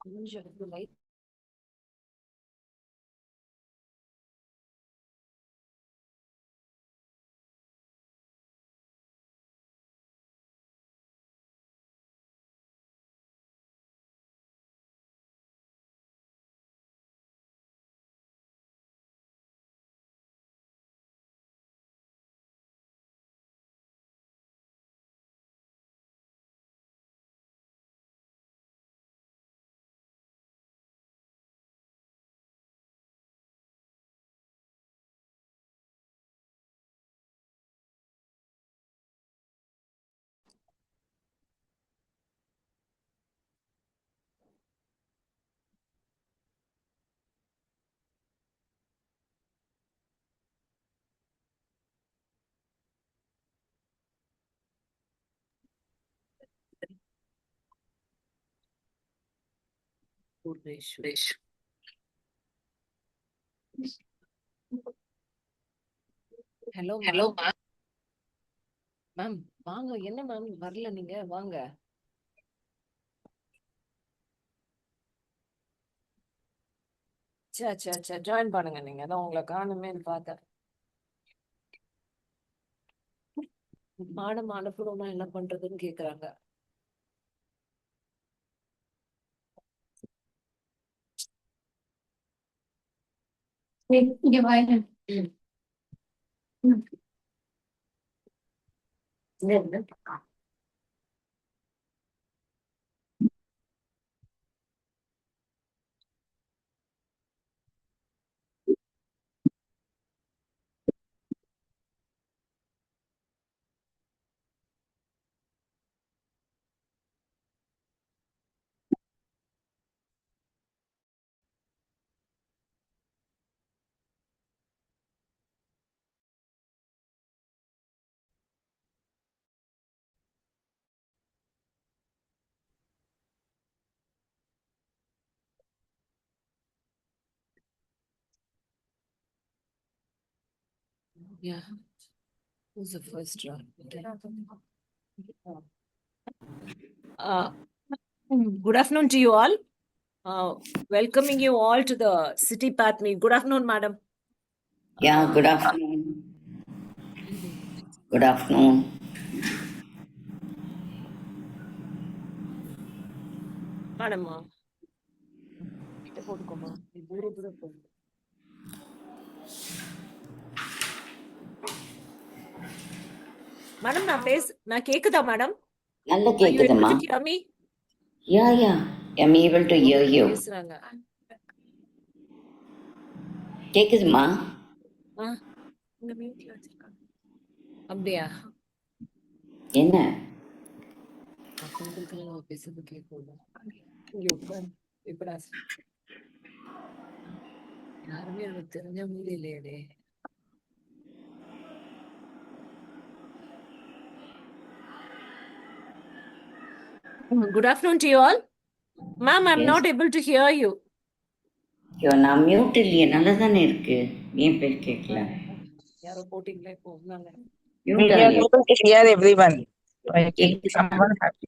Right. Hello ma'am. Ma'am வாங்க. என்ன ma'am வரல நீங்க? வாங்க. சே ஜாயின் பண்ணுங்க. நீங்க அதான் உங்களை காணுமேன்னு பார்த்தேன். மாடம் அனுப்புறோம்னா என்ன பண்றதுன்னு கேக்குறாங்க. இங்க வாங்க. Yeah. Who's the first one? Good afternoon to you all. Welcoming you all to the city path meet. Good afternoon, madam. Yeah, good afternoon. Good afternoon. Madam, போட்டுக்கோமா. மேடம் நான் கேக்குதா மேடம்? நல்ல கேக்குதுமா. Yeah, I'm able to hear you. பேசுறாங்க. கேக்குதுமா? உங்க மியூட்ல வச்சிருக்காங்க. அப்படியா? என்ன? அப்பங்களுக்கெல்லாம் நம்ம பேசுறது கேட்கும். இங்க உட்கார். இப்படா யாருமே எனக்கு தெரிஞ்ச மாதிரி இல்லையடே. Good afternoon to you all. Ma'am, I'm Yes. not able to hear you. நான் மியூட் இல்லையே, நல்லா தானே இருக்கு. ஏன் பேர் கேட்கல? யாரோ போட்டிங்களா இப்போ? மியூட் We are ஆகல. able to hear everyone. கேக்குதா? Someone happy.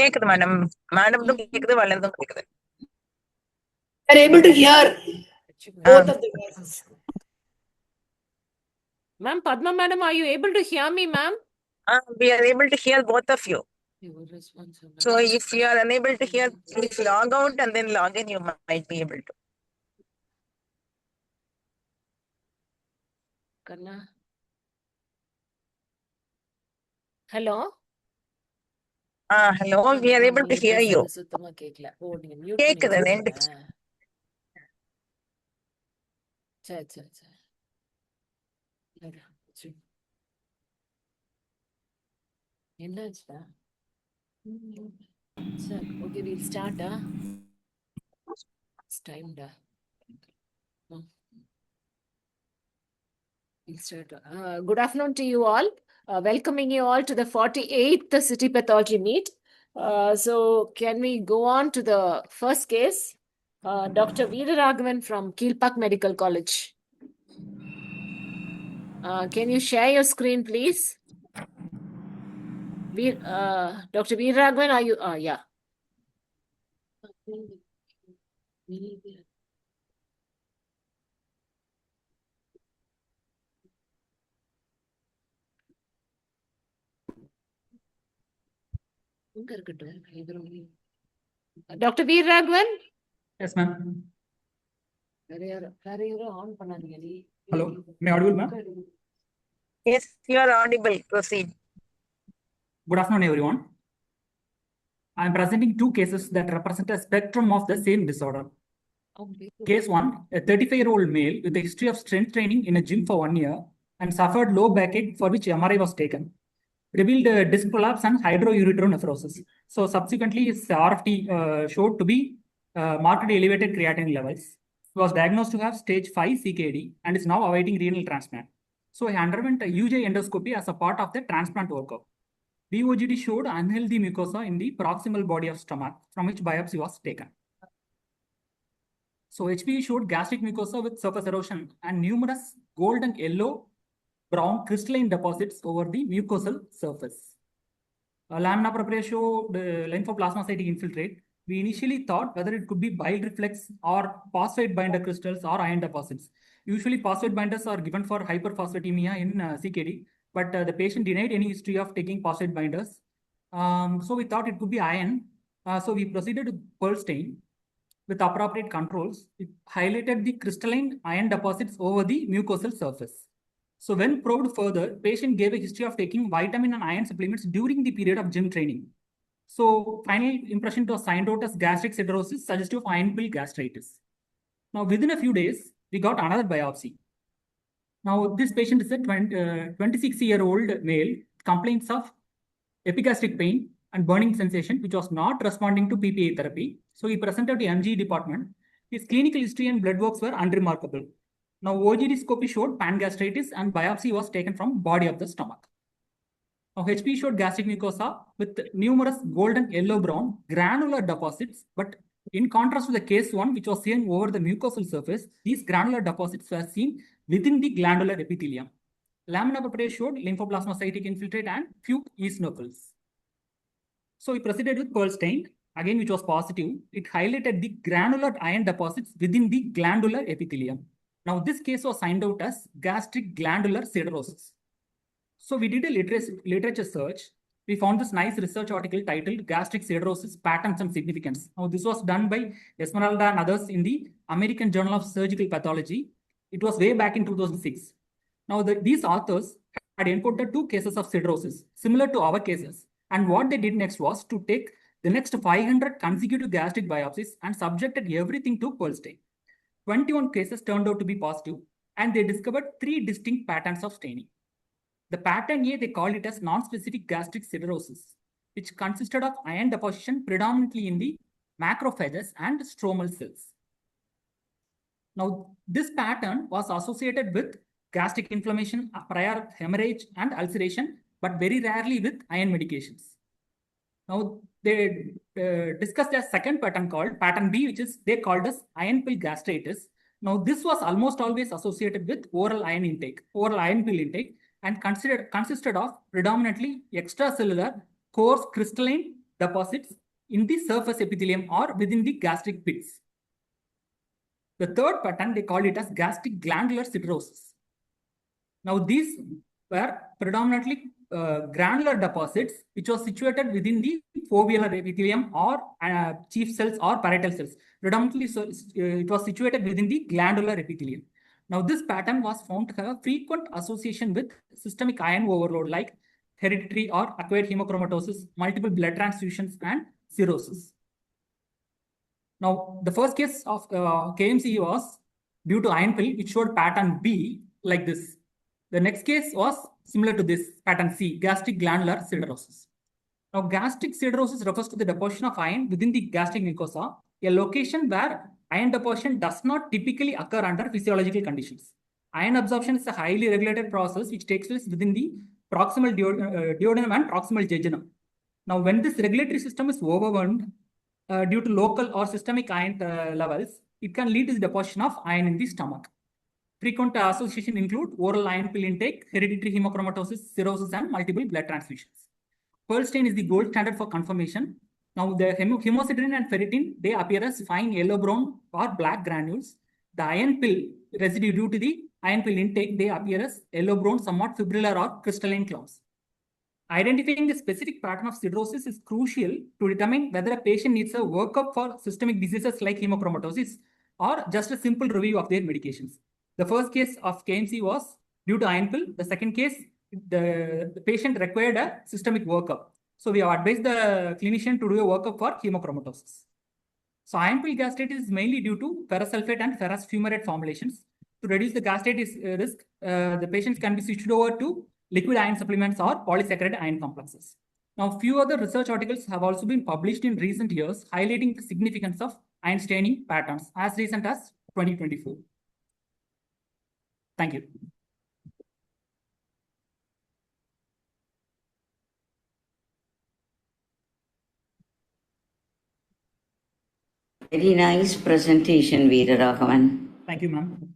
கேக்குது மேடம். மேடம்தும் கேக்குது, வளர்ந்தும் கேக்குது. We are able to hear both of the voices. Ma'am, Padma madam, are you able to hear me, ma'am? We are able to hear both of you. So if you are unable to hear, please log out and then log in, you might be able to. Kanna. Hello? Hello, we are able to hear you. சுத்தமா கேக்கல. ஓ, நீங்க mute கேக்குது, பண்ணிட்டீங்க. சரி. என்னாச்சுடா? சரி, okay, we'll start. It's time da. We'll start. Good afternoon to you all. Welcoming you all to the 48th City Pathology Meet. So can we go on to the first case? Dr. Veeraraghavan from Kilpak Medical College. Can you share your screen, please? Dr. Veeraraghavan, are you? Yeah. Dr. V. Raghavan? Yes, ma'am. Hello, am I audible, ma'am? Yes, you are audible. Proceed. Good afternoon, everyone. I am presenting two cases that represent a spectrum of the same disorder. Case 1, a 35-year-old male with a history of strength training in a gym for 1 year and suffered low backache for which MRI was taken. Revealed disc prolapse and hydroureteronephrosis. So subsequently, his RFT showed to be markedly elevated creatinine levels. He was diagnosed to have stage 5 CKD and is now awaiting renal transplant. So he underwent a UJ endoscopy as a part of the transplant workup. VOGD showed unhealthy mucosa in the proximal body of stomach from which biopsy was taken. So HPE showed gastric mucosa with surface erosion and numerous gold and yellow brown crystalline deposits over the mucosal surface. Lamina propria showed lymphoplasmacytic infiltrate. We initially thought whether it could be bile reflex or phosphate binder crystals or iron deposits. Usually phosphate binders are given for hyperphosphatemia in CKD, but the patient denied any history of taking phosphate binders. So we thought it could be iron. So we proceeded with pearl stain. With appropriate controls, it highlighted the crystalline iron deposits over the mucosal surface. So when probed further, patient gave a history of taking vitamin and iron supplements during the period of gym training. So final impression was signed out as gastric siderosis suggestive of iron pill gastritis. Now within a few days, we got another biopsy. Now this patient is a 26-year-old male, complaints of epigastric pain and burning sensation, which was not responding to PPA therapy. So he presented to MG department. His clinical history and blood works were unremarkable. Now OGD scopy showed pangastritis and biopsy was taken from body of the stomach. Now HP showed gastric mucosa with numerous golden yellow-brown granular deposits, but in contrast to the case 1, which was seen over the mucosal surface, these granular deposits were seen within the glandular epithelium. Lamina propria showed lymphoplasmacytic infiltrate and few eosinophils. So we proceeded with pearl stain, again which was positive. It highlighted the granular iron deposits within the glandular epithelium. Now this case was signed out as gastric glandular siderosis. So we did a literature search. We found this nice research article titled Gastric Siderosis Patterns and Significance. Now this was done by Esmeralda and others in the American Journal of Surgical Pathology. It was way back in 2006. Now these authors had encoded 2 cases of siderosis similar to our cases. And what they did next was to take the next 500 consecutive gastric biopsies and subjected everything to pearl stain. 21 cases turned out to be positive, and they discovered 3 distinct patterns of staining. The pattern A, they called it as non-specific gastric siderosis, which consisted of iron deposition predominantly in the macrophages and stromal cells. Now, this pattern was associated with gastric inflammation, prior hemorrhage, and ulceration, but very rarely with iron medications. Now, they discussed a second pattern called pattern B, which is they called as iron pill gastritis. Now, this was almost always associated with oral iron pill intake, and consisted of predominantly extracellular coarse crystalline deposits in the surface epithelium or within the gastric pits. The third pattern, they called it as gastric glandular siderosis. Now, these were predominantly granular deposits which was situated within the foveolar epithelium or chief cells or parietal cells. Predominantly, it was situated within the glandular epithelium. Now, this pattern was found to have a frequent association with systemic iron overload like hereditary or acquired hemochromatosis, multiple blood transfusions, and cirrhosis. Now, the first case of KMC was due to iron pill, which showed pattern B like this. The next case was similar to this, pattern C, gastric glandular siderosis. Now, gastric siderosis refers to the deposition of iron within the gastric mucosa, a location where iron deposition does not typically occur under physiological conditions. Iron absorption is a highly regulated process which takes place within the proximal duodenum and proximal jejunum. Now, when this regulatory system is overwhelmed due to local or systemic iron levels, it can lead to the deposition of iron in the stomach. Frequent association include oral iron pill intake, hereditary hemochromatosis, cirrhosis, and multiple blood transfusions. Pearl stain is the gold standard for confirmation. Now, the hemosiderin and ferritin, they appear as fine yellow-brown or black granules. The iron pill residue due to the iron pill intake, they appear as yellow-brown, somewhat fibrillar or crystalline clouds. Identifying the specific pattern of siderosis is crucial to determine whether a patient needs a workup for systemic diseases like hemochromatosis or just a simple review of their medications. The first case of KMC was due to iron pill. The second case, the patient required a systemic workup. So we have advised the clinician to do a workup for hemochromatosis. So iron pill gastritis is mainly due to ferrous sulfate and ferrous fumarate formulations. To reduce the gastritis risk, the patients can be switched over to liquid iron supplements or polysaccharide iron complexes. Now, few other research articles have also been published in recent years highlighting the significance of iron staining patterns as recent as 2024. Thank you. Very nice presentation, Veera Raghavan. Thank you, ma'am.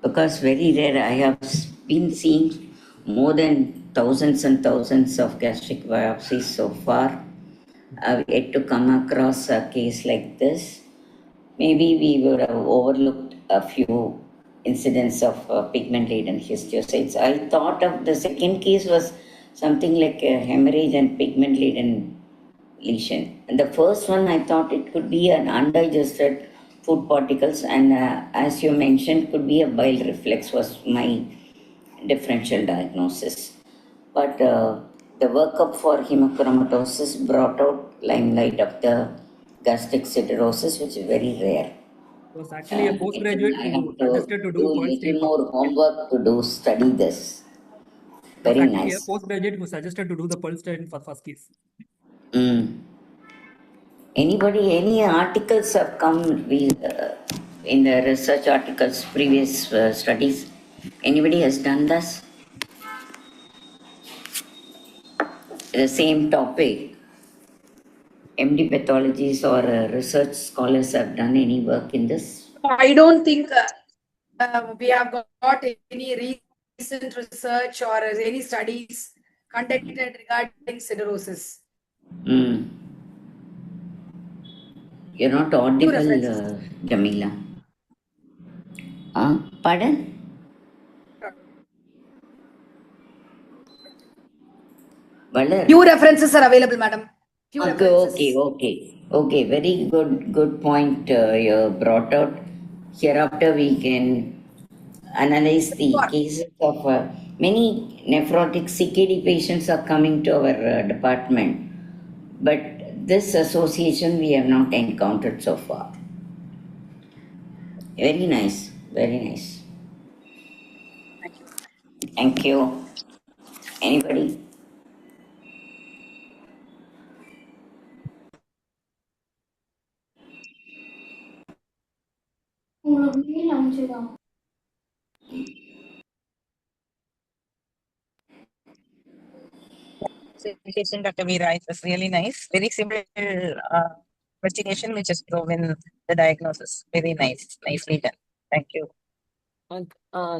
Because very rare, I have been seeing more than thousands and thousands of gastric biopsies so far. I've yet to come across a case like this. Maybe we would have overlooked a few incidents of pigment-laden histiocytes. I thought of the second case was something like a hemorrhage and pigment-laden lesion. And the first one, I thought it could be an undigested food particles, and as you mentioned, could be a bile reflex was my differential diagnosis. But the workup for hemochromatosis brought out limelight of the gastric siderosis, which is very rare. It was actually a postgraduate who suggested to do pulse little more homework to study this. Very nice. A postgraduate who suggested to do the pulse stain for first case. Anybody, any articles have come in the research articles, previous studies? Anybody has done this? The same topic. MD pathologists or research scholars have done any work in this? I don't think we have got any recent research or any studies conducted regarding siderosis. You're not audible, Jamila. Pardon? Few references are available, madam. Okay. Very good point you brought out. Hereafter we can analyze the cases of many nephrotic CKD patients are coming to our department. But this association we have not encountered so far. Very nice. Very nice. Thank you. Anybody? Presentation, Dr. Veera, it was really nice. Very simple investigation which has proven the diagnosis. Very nice. Nicely done. Thank you.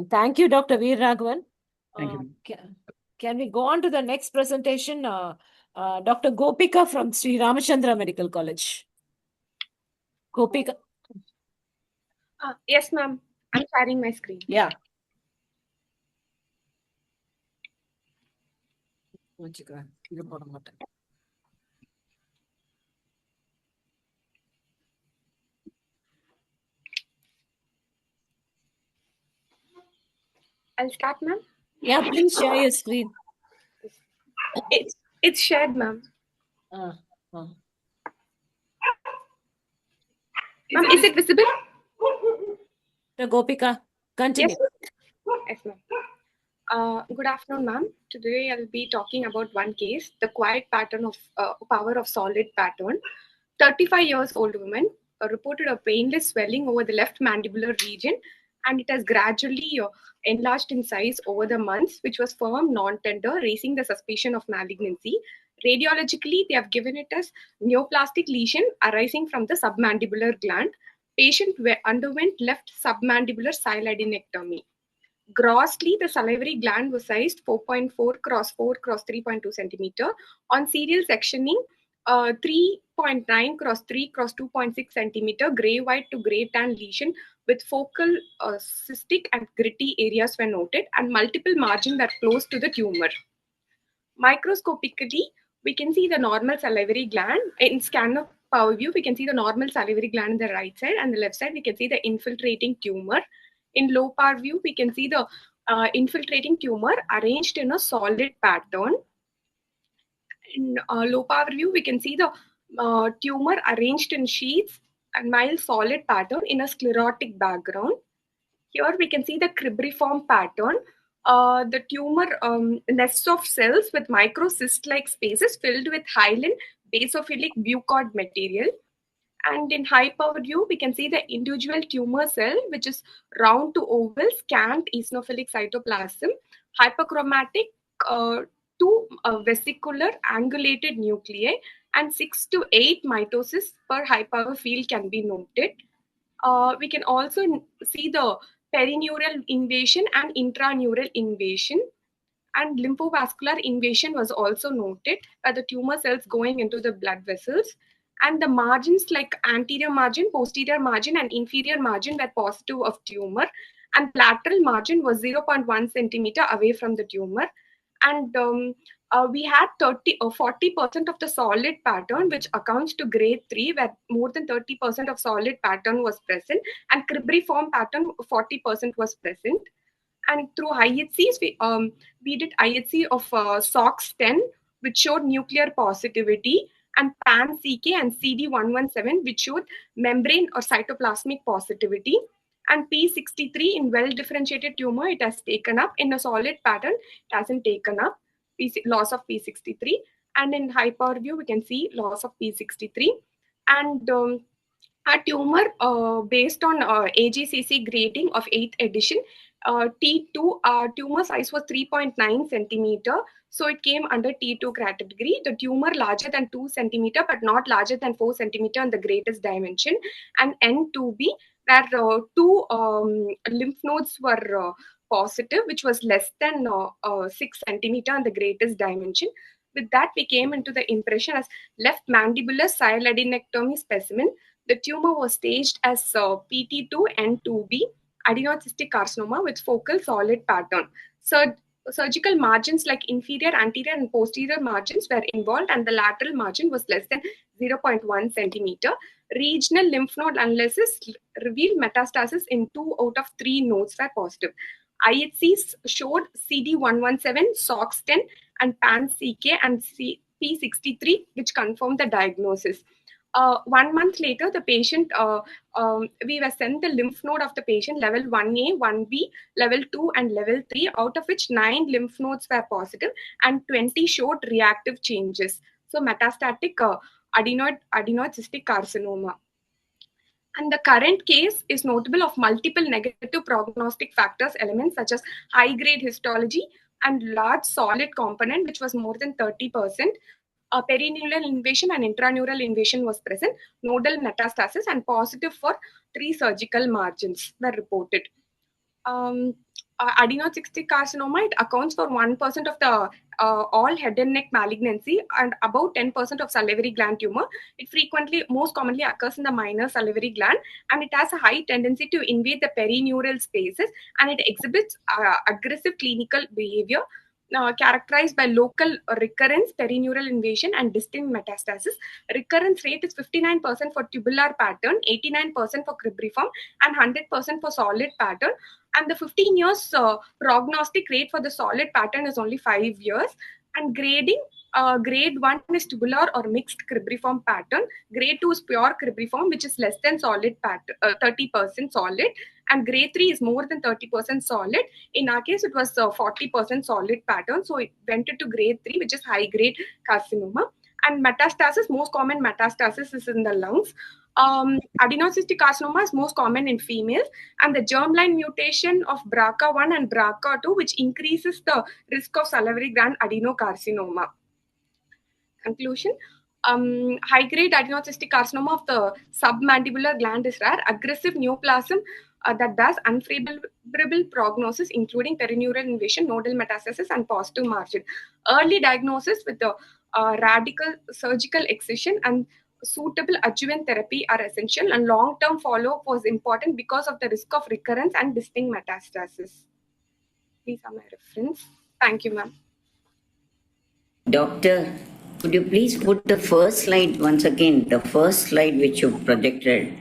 Thank you, Dr. Veer Raghavan. Thank you. Can we go on to the next presentation? Dr. Gopika from Sri Ramachandra Medical College. Gopika. Yes, ma'am. I'm sharing my screen. Yeah. I'll start, ma'am. Yeah, please share your screen. It's shared, ma'am. Ma'am, is it visible? Gopika, continue. Yes, ma'am. Good afternoon, ma'am. Today I'll be talking about one case, the quiet pattern of power of solid pattern. 35 years old woman reported a painless swelling over the left mandibular region, and it has gradually enlarged in size over the months, which was firm, non-tender, raising the suspicion of malignancy. Radiologically, they have given it as neoplastic lesion arising from the submandibular gland. Patient underwent left submandibular sialadinectomy. Grossly, the salivary gland was sized 4.4 cross 4 cross 3.2 centimeter. On serial sectioning, 3.9 cross 3 cross 2.6 centimeter gray white to gray tan lesion with focal cystic and gritty areas were noted, and multiple margins were close to the tumor. Microscopically, we can see the normal salivary gland. In scan of power view, we can see the normal salivary gland on the right side, and the left side we can see the infiltrating tumor. In low power view, we can see the infiltrating tumor arranged in a solid pattern. In low power view, we can see the tumor arranged in sheets and mild solid pattern in a sclerotic background. Here we can see the cribriform pattern. The tumor nests of cells with microcyst-like spaces filled with hyaline basophilic buccal material. And in high power view, we can see the individual tumor cell, which is round to oval, scant eosinophilic cytoplasm, hyperchromatic, two vesicular angulated nuclei, and 6 to 8 mitosis per high power field can be noted. We can also see the perineural invasion and intraneural invasion, and lymphovascular invasion was also noted by the tumor cells going into the blood vessels. And the margins like anterior margin, posterior margin, and inferior margin were positive of tumor, and lateral margin was 0.1 centimeter away from the tumor. And we had 40% of the solid pattern, which accounts to grade 3, where more than 30% of solid pattern was present, and cribriform pattern 40% was present. And through IHCs, we did IHC of SOX10, which showed nuclear positivity, and PAN-CK and CD117, which showed membrane or cytoplasmic positivity. And P63 in well-differentiated tumor, it has taken up. In a solid pattern, it hasn't taken up. Loss of P63. And in high power view, we can see loss of P63. And a tumor based on AGCC grading of 8th edition, T2 tumor size was 3.9 centimeter. So it came under T2 category. The tumor larger than 2 centimeter, but not larger than 4 centimeter on the greatest dimension. And N2B, where 2 lymph nodes were positive, which was less than 6 centimeter on the greatest dimension. With that, we came into the impression as left mandibular cyeloadenectomy specimen. The tumor was staged as PT2 N2B, adenoid cystic carcinoma with focal solid pattern. Surgical margins like inferior, anterior, and posterior margins were involved, and the lateral margin was less than 0.1 centimeter. Regional lymph node analysis revealed metastasis in 2 out of 3 nodes were positive. IHCs showed CD117, SOX10, and PAN-CK and P63, which confirmed the diagnosis. 1 month later, the patient, we were sent the lymph node of the patient level 1A, 1B, level 2, and level 3, out of which 9 lymph nodes were positive and 20 showed reactive changes. So metastatic adenoid cystic carcinoma. And the current case is notable of multiple negative prognostic factors elements such as high-grade histology and large solid component, which was more than 30%. Perineural invasion and intraneural invasion was present. Nodal metastasis and positive for 3 surgical margins were reported. Adenoid cystic carcinoma, it accounts for 1% of the all head and neck malignancy and about 10% of salivary gland tumor. It frequently, most commonly occurs in the minor salivary gland, and it has a high tendency to invade the perineural spaces, and it exhibits aggressive clinical behavior characterized by local recurrence, perineural invasion, and distinct metastasis. Recurrence rate is 59% for tubular pattern, 89% for cribriform, and 100% for solid pattern. And the 15 years prognostic rate for the solid pattern is only 5 years. And grading, grade 1 is tubular or mixed cribriform pattern. Grade 2 is pure cribriform, which is less than solid pattern, 30% solid. And grade 3 is more than 30% solid. In our case, it was 40% solid pattern. So it went into grade 3, which is high grade carcinoma. And metastasis, most common metastasis is in the lungs. Adenoid cystic carcinoma is most common in females, and the germline mutation of BRCA1 and BRCA2, which increases the risk of salivary gland adenocarcinoma. Conclusion. High-grade adenoid cystic carcinoma of the submandibular gland is rare. Aggressive neoplasm that bears unfavorable prognosis, including perineural invasion, nodal metastasis, and positive margin. Early diagnosis with the Radical surgical excision and suitable adjuvant therapy are essential, and long-term follow-up was important because of the risk of recurrence and distinct metastasis. These are my reference. Thank you, ma'am. Doctor, could you please put the first slide once again? The first slide which you projected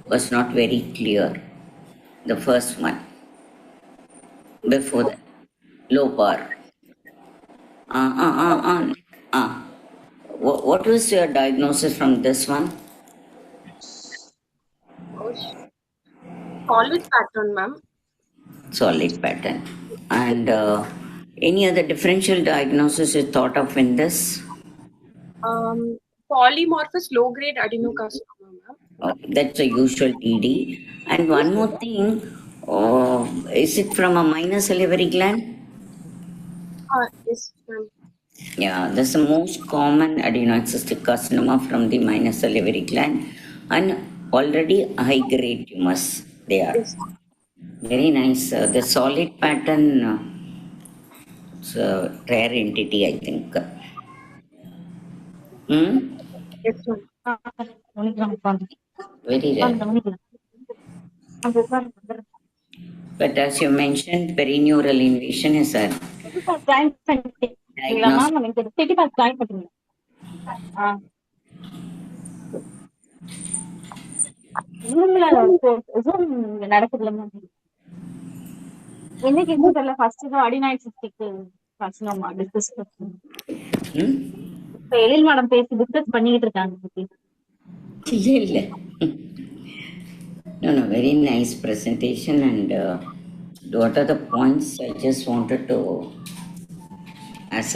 was not very clear. The first one. Before that. Low bar. What was your diagnosis from this one? Solid pattern, ma'am. Solid pattern. And any other differential diagnosis you thought of in this? Polymorphous low-grade adenocarcinoma, ma'am. That's a usual TD. And one more thing, is it from a minor salivary gland? Yes, ma'am. Yeah, that's the most common adenoid-cystic carcinoma from the minor salivary gland, and already high-grade tumors they are. Yes. Very nice. The solid pattern, it's a rare entity, I think. Yes, ma'am. Very rare. But as you mentioned, perineural invasion is a diagnostic. No, very nice presentation. And what are the points I just wanted to, as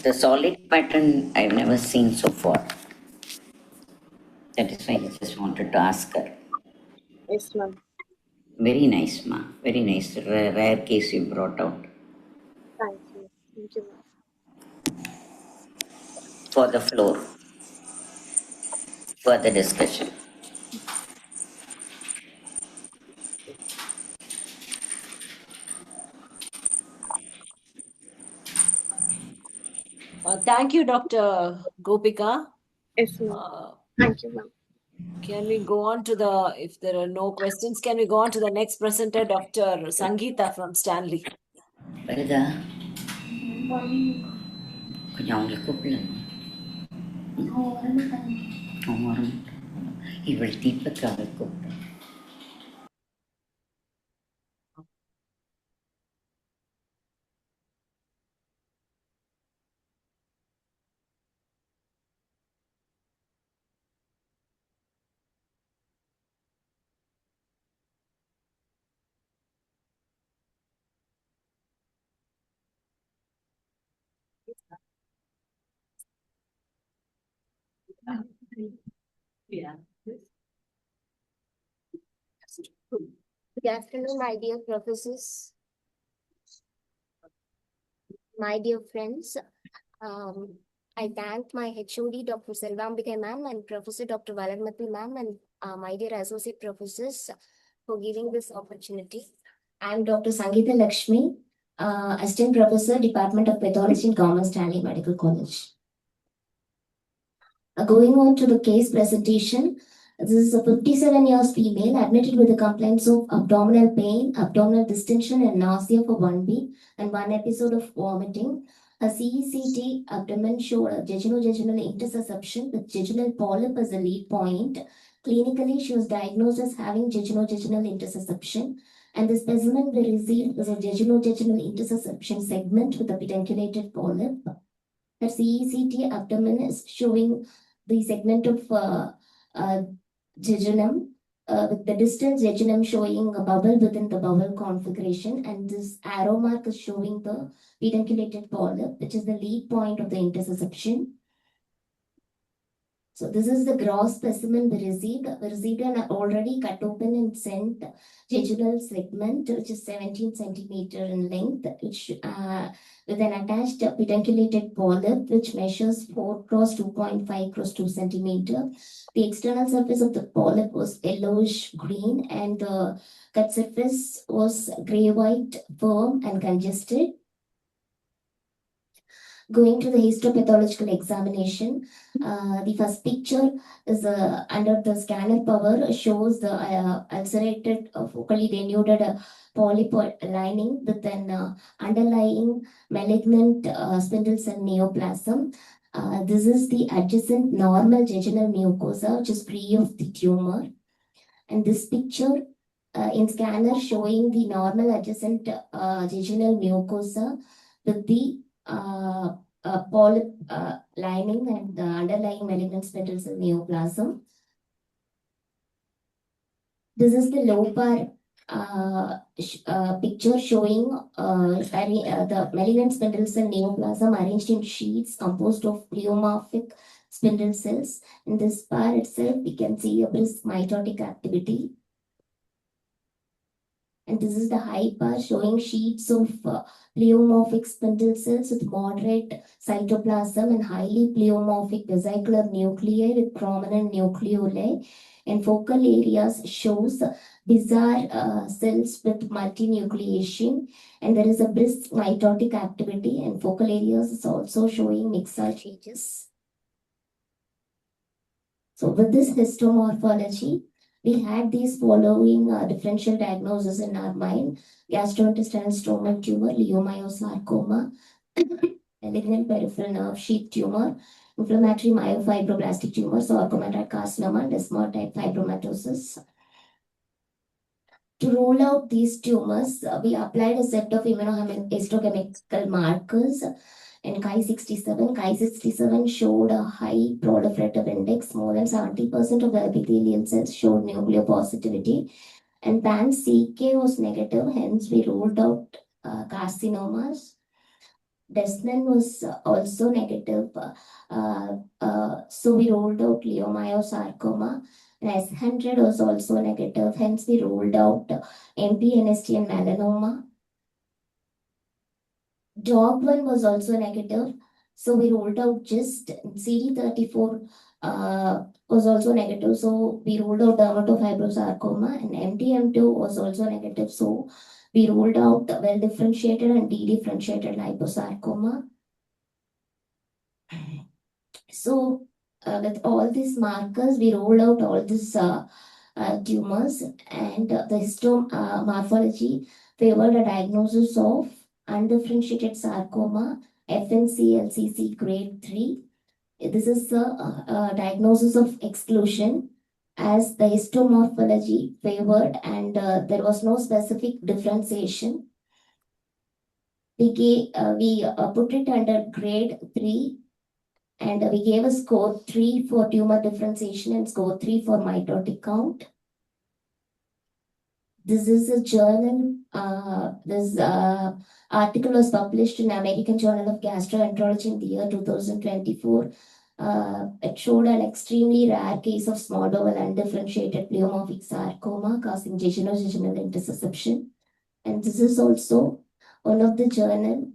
the solid pattern I've never seen so far. That is why I just wanted to ask her. Yes, ma'am. Very nice, ma. Very nice. Rare case you brought out. Thank you. Thank you, ma'am. For the floor. Further discussion. Thank you, Dr. Gopika. Yes, ma'am. Thank you, ma'am. Can we go on to the, if there are no questions, can we go on to the next presenter, Dr. Sangeetha from Stanley? வருதா கொஞ்சம் அவங்களை கூப்பிடலாம் அவங்க வர இவள் தீபக்காவை கூப்பிட்டேன். Good afternoon, my dear professors, my dear friends. I thank my HOD, Dr. Selvambika ma'am, and Professor Dr. Valanmati ma'am, and my dear associate professors for giving this opportunity. I am Dr. Sangeetha Lakshmi, Assistant Professor, Department of Pathology in Government Stanley Medical College. Going on to the case presentation, this is a 57 years female admitted with the complaints of abdominal pain, abdominal distension, and nausea for 1 week and 1 episode of vomiting. Her CECT abdomen showed a jejunal intersusception with jejunal polyp as a lead point. Clinically, she was diagnosed as having jejunal intersusception, and the specimen we received was a jejunal intersusception segment with a pedunculated polyp. Her CECT abdomen is showing the segment of jejunum, with the distal jejunum showing a bubble within the bowel configuration, and this arrow mark is showing the pedunculated polyp, which is the lead point of the intersusception. So this is the gross specimen we received. We received an already cut open and sent jejunal segment, which is 17 centimeter in length, which with an attached pedunculated polyp, which measures 4 cross 2.5 cross 2 centimeter. The external surface of the polyp was yellowish green, and the cut surface was gray-white, firm, and congested. Going to the histopathological examination, the first picture is under the scanner power shows the ulcerated, focally denuded polyp lining with an underlying malignant spindle cell neoplasm. This is the adjacent normal jejunal mucosa, which is free of the tumor. And this picture in scanner showing the normal adjacent jejunal mucosa with the polyp lining and the underlying malignant spindle cell neoplasm. This is the low bar picture showing the malignant spindle cell neoplasm arranged in sheets composed of pleomorphic spindle cells. In this bar itself, we can see a brisk mitotic activity. And this is the high bar showing sheets of pleomorphic spindle cells with moderate cytoplasm and highly pleomorphic vesicular nuclei with prominent nucleoli. And focal areas shows bizarre cells with multinucleation. And there is a brisk mitotic activity, and focal areas is also showing mixed changes. So with this histomorphology, we had these following differential diagnoses in our mind: gastrointestinal stromal tumor, leiomyosarcoma, malignant peripheral nerve sheath tumor, inflammatory myofibroblastic tumor, sarcomatoid carcinoma, desmoid-type fibromatosis. To rule out these tumors, we applied a set of immunohistochemical markers. And Chi67 showed a high proliferative index. More than 70% of the epithelial cells showed nucleopositivity. And pan-CK was negative, hence we ruled out carcinomas. Desmin was also negative, so we ruled out leiomyosarcoma. And S100 was also negative, hence we ruled out MPNST and melanoma. DOG1 was also negative, so we ruled out GIST. CD34 was also negative, so we ruled out dermatofibrosarcoma. And MTM2 was also negative, so we ruled out well-differentiated and dedifferentiated liposarcoma. So with all these markers, we ruled out all these tumors, and the histomorphology favored a diagnosis of undifferentiated sarcoma, FNCLCC grade 3. This is a diagnosis of exclusion, as the histomorphology favored, and there was no specific differentiation. We put it under grade 3, and we gave a score 3 for tumor differentiation and score 3 for mitotic count. This is a journal. This article was published in American Journal of Gastroenterology in the year 2024. It showed an extremely rare case of small bowel undifferentiated pleomorphic sarcoma causing jejunal intussusception. And this is also one of the journal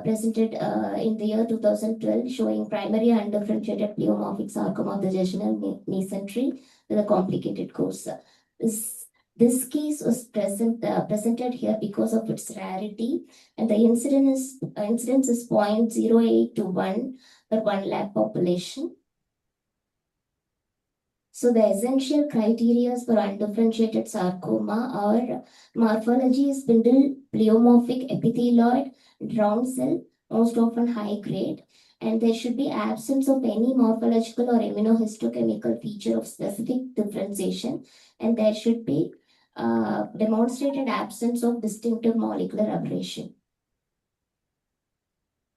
presented in the year 2012 showing primary undifferentiated pleomorphic sarcoma of the jejunal mesentery with a complicated course. This case was presented here because of its rarity, and the incidence is 0.08 to 1 per 1 lakh population. So the essential criteria for undifferentiated sarcoma are morphology is spindle pleomorphic epithelioid round cell, most often high grade, and there should be absence of any morphological or immunohistochemical feature of specific differentiation, and there should be demonstrated absence of distinctive molecular aberration.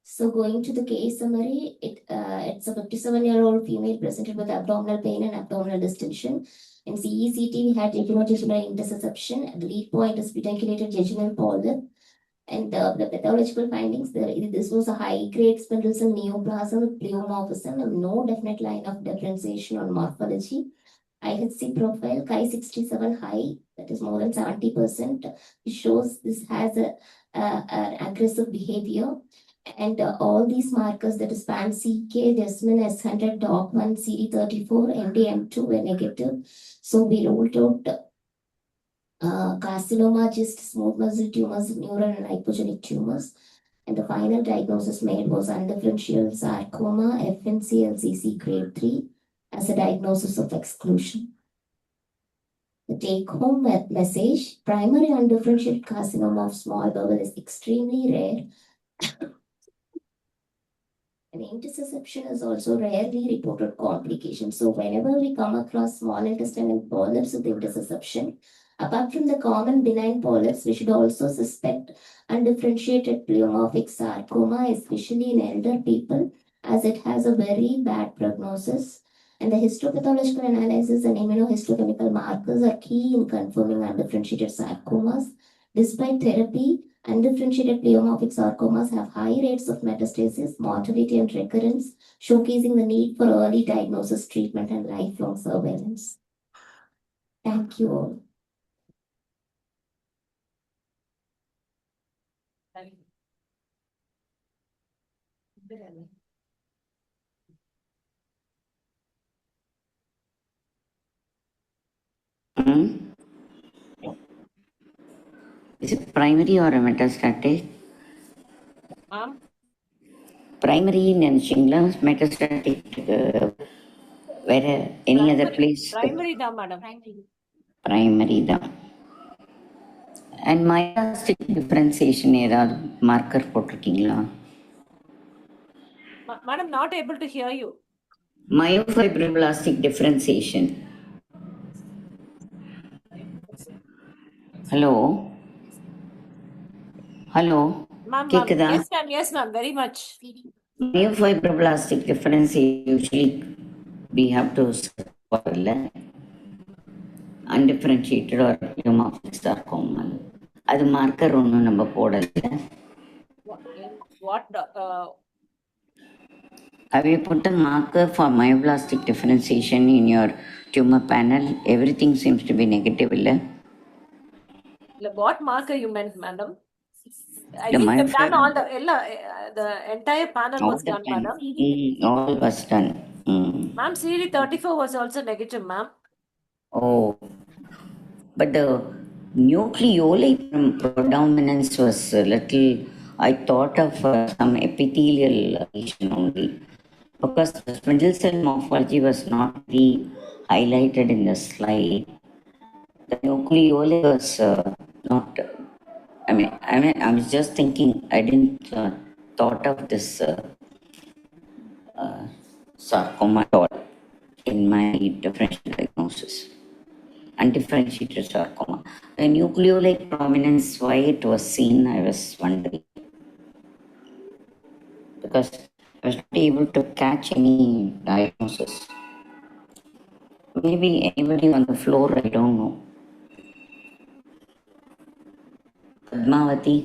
So going to the case summary, it's a 57-year-old female presented with abdominal pain and abdominal distension. In CECT, we had jejunal intussusception. The lead point is pedunculated jejunal polyp. And the pathological findings, this was a high-grade spindle cell neoplasm with pleomorphism and no definite line of differentiation on morphology. IHC profile, Chi67 high, that is more than 70%. It shows this has an aggressive behavior. And all these markers, that is pan-CK, Desmin, S100, DOG1, CD34, MDM2 were negative. So we ruled out carcinoma, just smooth muscle tumors, neural and hypogenic tumors. and the final diagnosis made was undifferentiated sarcoma FNCLCC grade 3 as a diagnosis of exclusion. The take-home message: primary undifferentiated carcinoma of small bowel is extremely rare. And intussusception is also rarely reported complication. So whenever we come across small intestinal polyps with intussusception, apart from the common benign polyps, we should also suspect undifferentiated pleomorphic sarcoma, especially in elder people, as it has a very bad prognosis. And the histopathological analysis and immunohistochemical markers are key in confirming undifferentiated sarcomas. Despite therapy, undifferentiated pleomorphic sarcomas have high rates of metastasis, mortality, and recurrence, showcasing the need for early diagnosis, treatment, and lifelong surveillance. Thank you all. Is it primary or a metastatic? Primary நினைச்சீங்களா metastatic வேற any other place? Primary தான் madam. Primary தான். And myastic differentiation ஏதாவது marker போட்டிருக்கீங்களா? Madam, not able to hear you. Myofibroblastic differentiation. Hello? Hello? Ma'am, கேக்குதா? yes ma'am, very much. Myofibroblastic differentiation usually we have to undifferentiated or pleomorphic sarcoma. அது marker ஒன்றும் நம்ம போடல. Have you put a marker for myoblastic differentiation in your tumor panel? Everything seems to be negative, இல்லை? What marker you meant, madam? I The think you've done all the entire panel all was done, panel. madam. All was done. Ma'am, CD34 was also negative, ma'am. Oh, but the nucleoli predominance was a little, I thought of some epithelial lesion only, because the spindle cell morphology was not really highlighted in the slide. The nucleoli was not, I was just thinking, I didn't thought of this sarcoma at all in my differential diagnosis. Undifferentiated sarcoma. The nucleolate prominence, why it was seen, I was wondering. Because I was not able to catch any diagnosis. Maybe anybody on the floor, I don't know. Padmavati?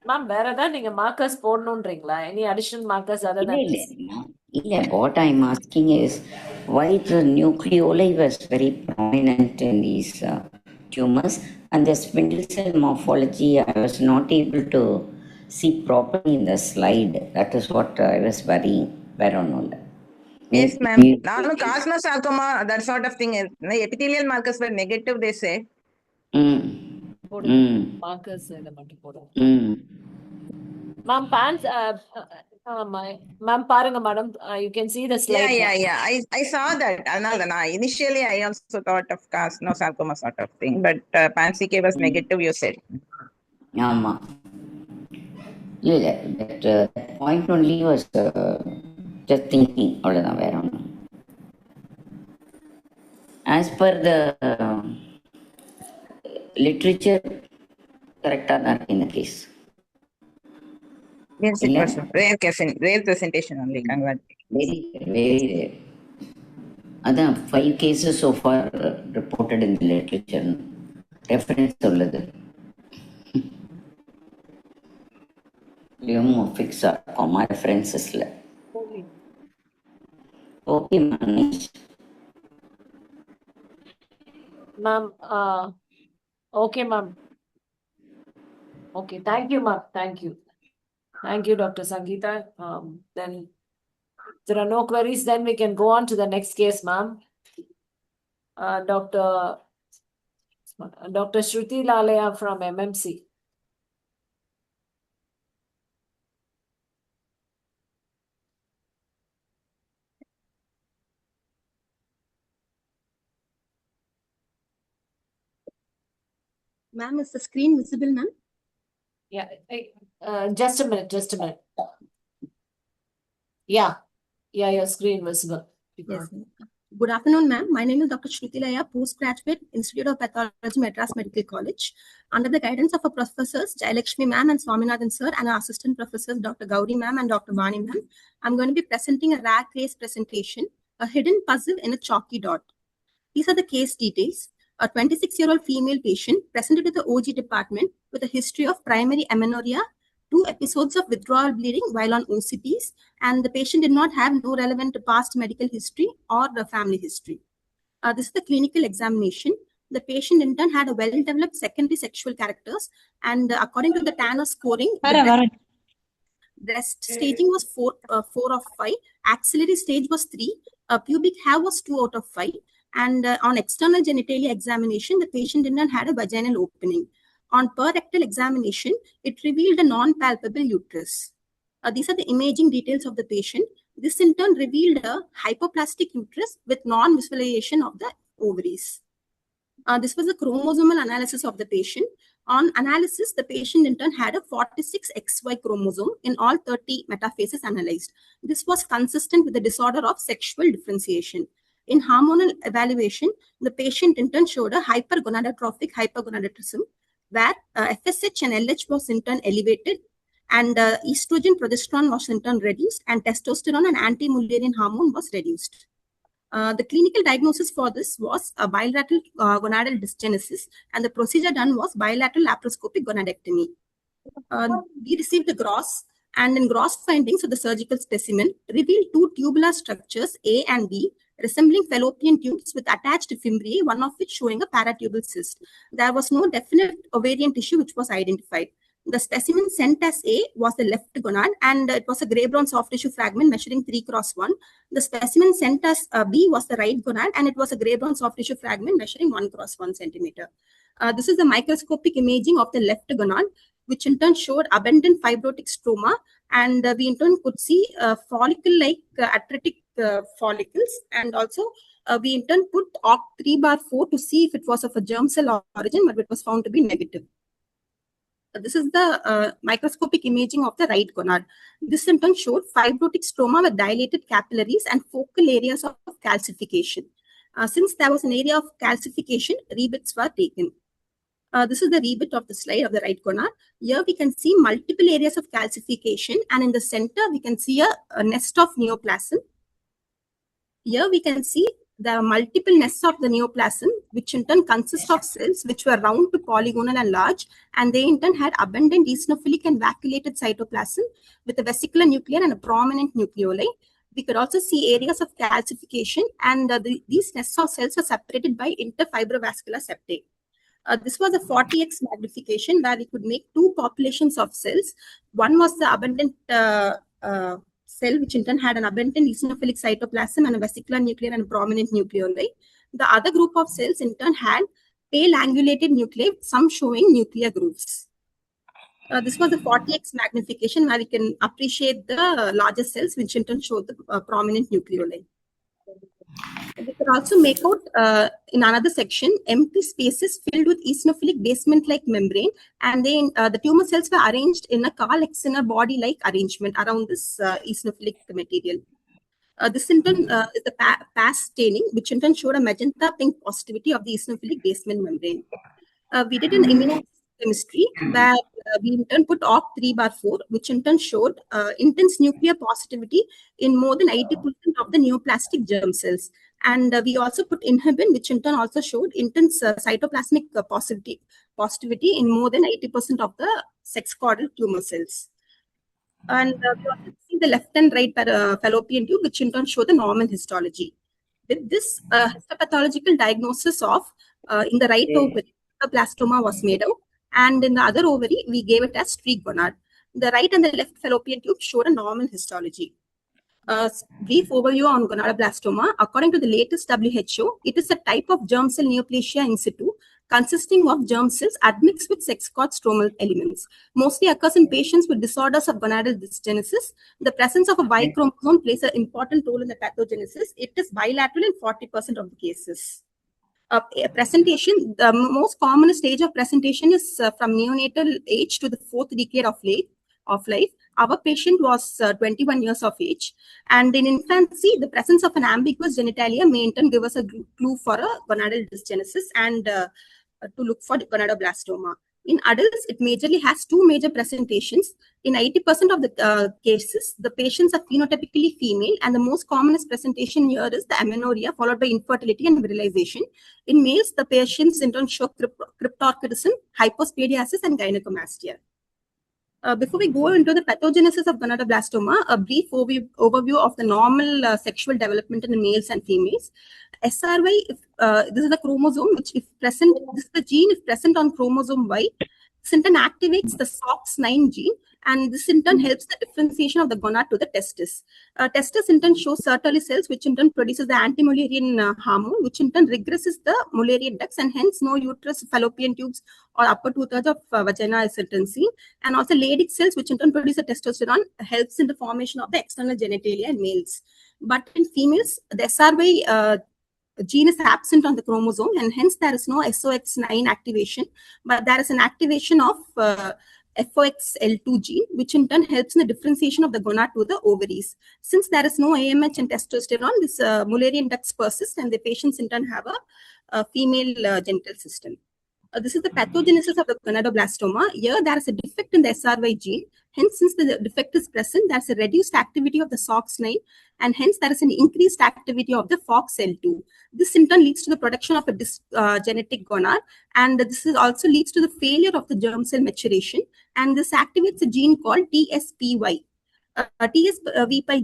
Ma'am, வேற ஏதாவது நீங்க markers போடணும்ன்றீங்களா? Any additional markers other than this? Yeah, what I'm asking is why the nucleoli was very prominent in these tumors, and the spindle cell morphology I was not able to see properly in the slide. That is what I was worrying. Yes, ma'am. Now, carcinosarcoma, that sort of thing is epithelial markers were negative, they say. Markers Ma'am, ma'am, பாருங்க madam, you can see the slide. Yeah. I saw that. Initially, I also thought of carcinosarcoma sort of thing, but PanCK was negative, you said. Yeah, that point only was just thinking. As per the literature, correct in the case. Yes, it was rare presentation only. Very rare. Other 5 cases so far reported in the literature. Reference உள்ளது. Pleomorphic sarcoma references. Okay, Manish. Ma'am, okay, ma'am. Okay, thank you, ma'am. Thank you. Thank you, Dr. Sangeetha. Then if there are no queries, then we can go on to the next case, ma'am. Dr. Shruthilaya from MMC. Ma'am, is the screen visible, ma'am? Yeah. Just a minute. Just a minute. Yeah. Yeah, your screen visible. Yes. Good afternoon, ma'am. My name is Dr. Shruthilaya, postgraduate, Institute of Pathology, Madras Medical College. Under the guidance of our professors, Lakshmi ma'am and Swaminathan sir, and our assistant professors, Dr. Gauri ma'am and Dr. Vani ma'am, I'm going to be presenting a rare case presentation, a hidden puzzle in a chalky dot. These are the case details. A 26-year-old female patient presented to the OG department with a history of primary amenorrhea, 2 episodes of withdrawal bleeding while on OCPs, and the patient did not have no relevant past medical history or the family history. This is the clinical examination. The patient in turn had a well-developed secondary sexual characters, and according to the Tanner scoring, the breast staging was 4 of 5, axillary stage was 3, pubic hair was 2 out of 5, and on external genitalia examination, the patient did not have a vaginal opening. On per-rectal examination, it revealed a non-palpable uterus. These are the imaging details of the patient. This in turn revealed a hypoplastic uterus with non-visualization of the ovaries. This was a chromosomal analysis of the patient. On analysis, the patient in turn had a 46XY chromosome in all 30 metaphases analyzed. This was consistent with the disorder of sexual differentiation. In hormonal evaluation, the patient in turn showed a hypergonadotrophic hypergonadotrophism, where FSH and LH was in turn elevated, and estrogen, progesterone was in turn reduced, and testosterone and anti-Mullerian hormone was reduced. The clinical diagnosis for this was a bilateral gonadal dysgenesis, and the procedure done was bilateral laparoscopic gonadectomy. We received the gross, and in gross findings of the surgical specimen revealed 2 tubular structures, A and B, resembling fallopian tubes with attached fimbriae, one of which showing a paratubal cyst. There was no definite ovarian tissue which was identified. The specimen sent as A was the left gonad, and it was a gray-brown soft tissue fragment measuring 3x1. The specimen sent as B was the right gonad, and it was a gray-brown soft tissue fragment measuring 1x1 centimeter. This is the microscopic imaging of the left gonad, which in turn showed abundant fibrotic stroma, and we in turn could see follicle-like atretic follicles, and also we in turn put OCT3/4 to see if it was of a germ cell origin, but it was found to be negative. This is the microscopic imaging of the right gonad. This in turn showed fibrotic stroma with dilated capillaries and focal areas of calcification. Since there was an area of calcification, rebits were taken. This is the rebit of the slide of the right gonad. Here we can see multiple areas of calcification, and in the center we can see a nest of neoplasm. Here we can see the multiple nests of the neoplasm, which in turn consist of cells which were round to polygonal and large, and they in turn had abundant eosinophilic and vacuolated cytoplasm with a vesicular nucleus and a prominent nucleoli. We could also see areas of calcification, and these nests of cells were separated by interfibrovascular septae. This was a 40x magnification where we could make 2 populations of cells. One was the abundant cell, which in turn had an abundant eosinophilic cytoplasm and a vesicular nucleus and a prominent nucleoli. The other group of cells in turn had pale angulated nuclei, some showing nuclear grooves. This was a 40x magnification where we can appreciate the larger cells, which in turn showed the prominent nucleoli. We could also make out in another section empty spaces filled with eosinophilic basement-like membrane, and then the tumor cells were arranged in a Carl-Exner body-like arrangement around this eosinophilic material. This in turn is the PAS staining, which in turn showed a magenta pink positivity of the eosinophilic basement membrane. We did an immunochemistry where we in turn put OCT3/4, which in turn showed intense nuclear positivity in more than 80% of the neoplastic germ cells. And we also put inhibin, which in turn also showed intense cytoplasmic positivity in more than 80% of the sex caudal tumor cells. And we also see the left and right fallopian tube, which in turn show the normal histology. With this histopathological diagnosis of in the right ovary, blastoma was made out, and in the other ovary, we gave it as streak gonad. The right and the left fallopian tube showed a normal histology. Brief overview on gonadoblastoma. According to the latest WHO, it is a type of germ cell neoplasia in situ consisting of germ cells admixed with sex cord stromal elements. Mostly occurs in patients with disorders of gonadal dysgenesis. The presence of a Y chromosome plays an important role in the pathogenesis. It is bilateral in 40% of the cases. Presentation, the most common stage of presentation is from neonatal age to the 4th decade of life. Our patient was 21 years of age, and in infancy, the presence of an ambiguous genitalia may in turn give us a clue for a gonadal dysgenesis and to look for gonadoblastoma. In adults, it majorly has two major presentations. In 80% of the cases, the patients are phenotypically female, and the most commonest presentation here is the amenorrhea, followed by infertility and virilization. In males, the patients in turn show cryptorchidism, hypospadiasis, and gynecomastia. Before we go into the pathogenesis of gonadoblastoma, a brief overview of the normal sexual development in males and females. SRY, this is the chromosome, which if present, this is the gene if present on chromosome Y, this in turn activates the SOX9 gene, and this in turn helps the differentiation of the gonad to the testis. Testis in turn shows Sertoli cells, which in turn produces the anti-Mullerian hormone, which in turn regresses the Mullerian ducts, and hence no uterus, fallopian tubes, or upper 2/3 of vagina is in turn seen. And also Leydig cells, which in turn produce the testosterone, helps in the formation of the external genitalia in males. But in females, the SRY gene is absent on the chromosome, and hence there is no SOX9 activation, but there is an activation of FOXL2 gene, which in turn helps in the differentiation of the gonad to the ovaries. Since there is no AMH and testosterone, this Mullerian ducts persist, and the patients in turn have a female genital system. This is the pathogenesis of the gonadoblastoma. Here, there is a defect in the SRY gene. Hence, since the defect is present, there is a reduced activity of the SOX9, and hence there is an increased activity of the FOXL2. This in turn leads to the production of a dysgenetic gonad, and this is also leads to the failure of the germ cell maturation, and this activates a gene called TSPY. TSPY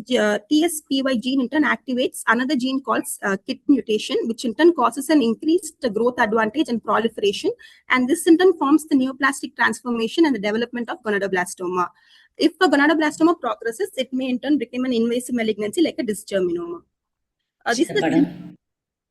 gene in turn activates another gene called KIT mutation, which in turn causes an increased growth advantage and proliferation, and this in turn forms the neoplastic transformation and the development of gonadoblastoma. If a gonadoblastoma progresses, it may in turn become an invasive malignancy like a dysgerminoma. These are the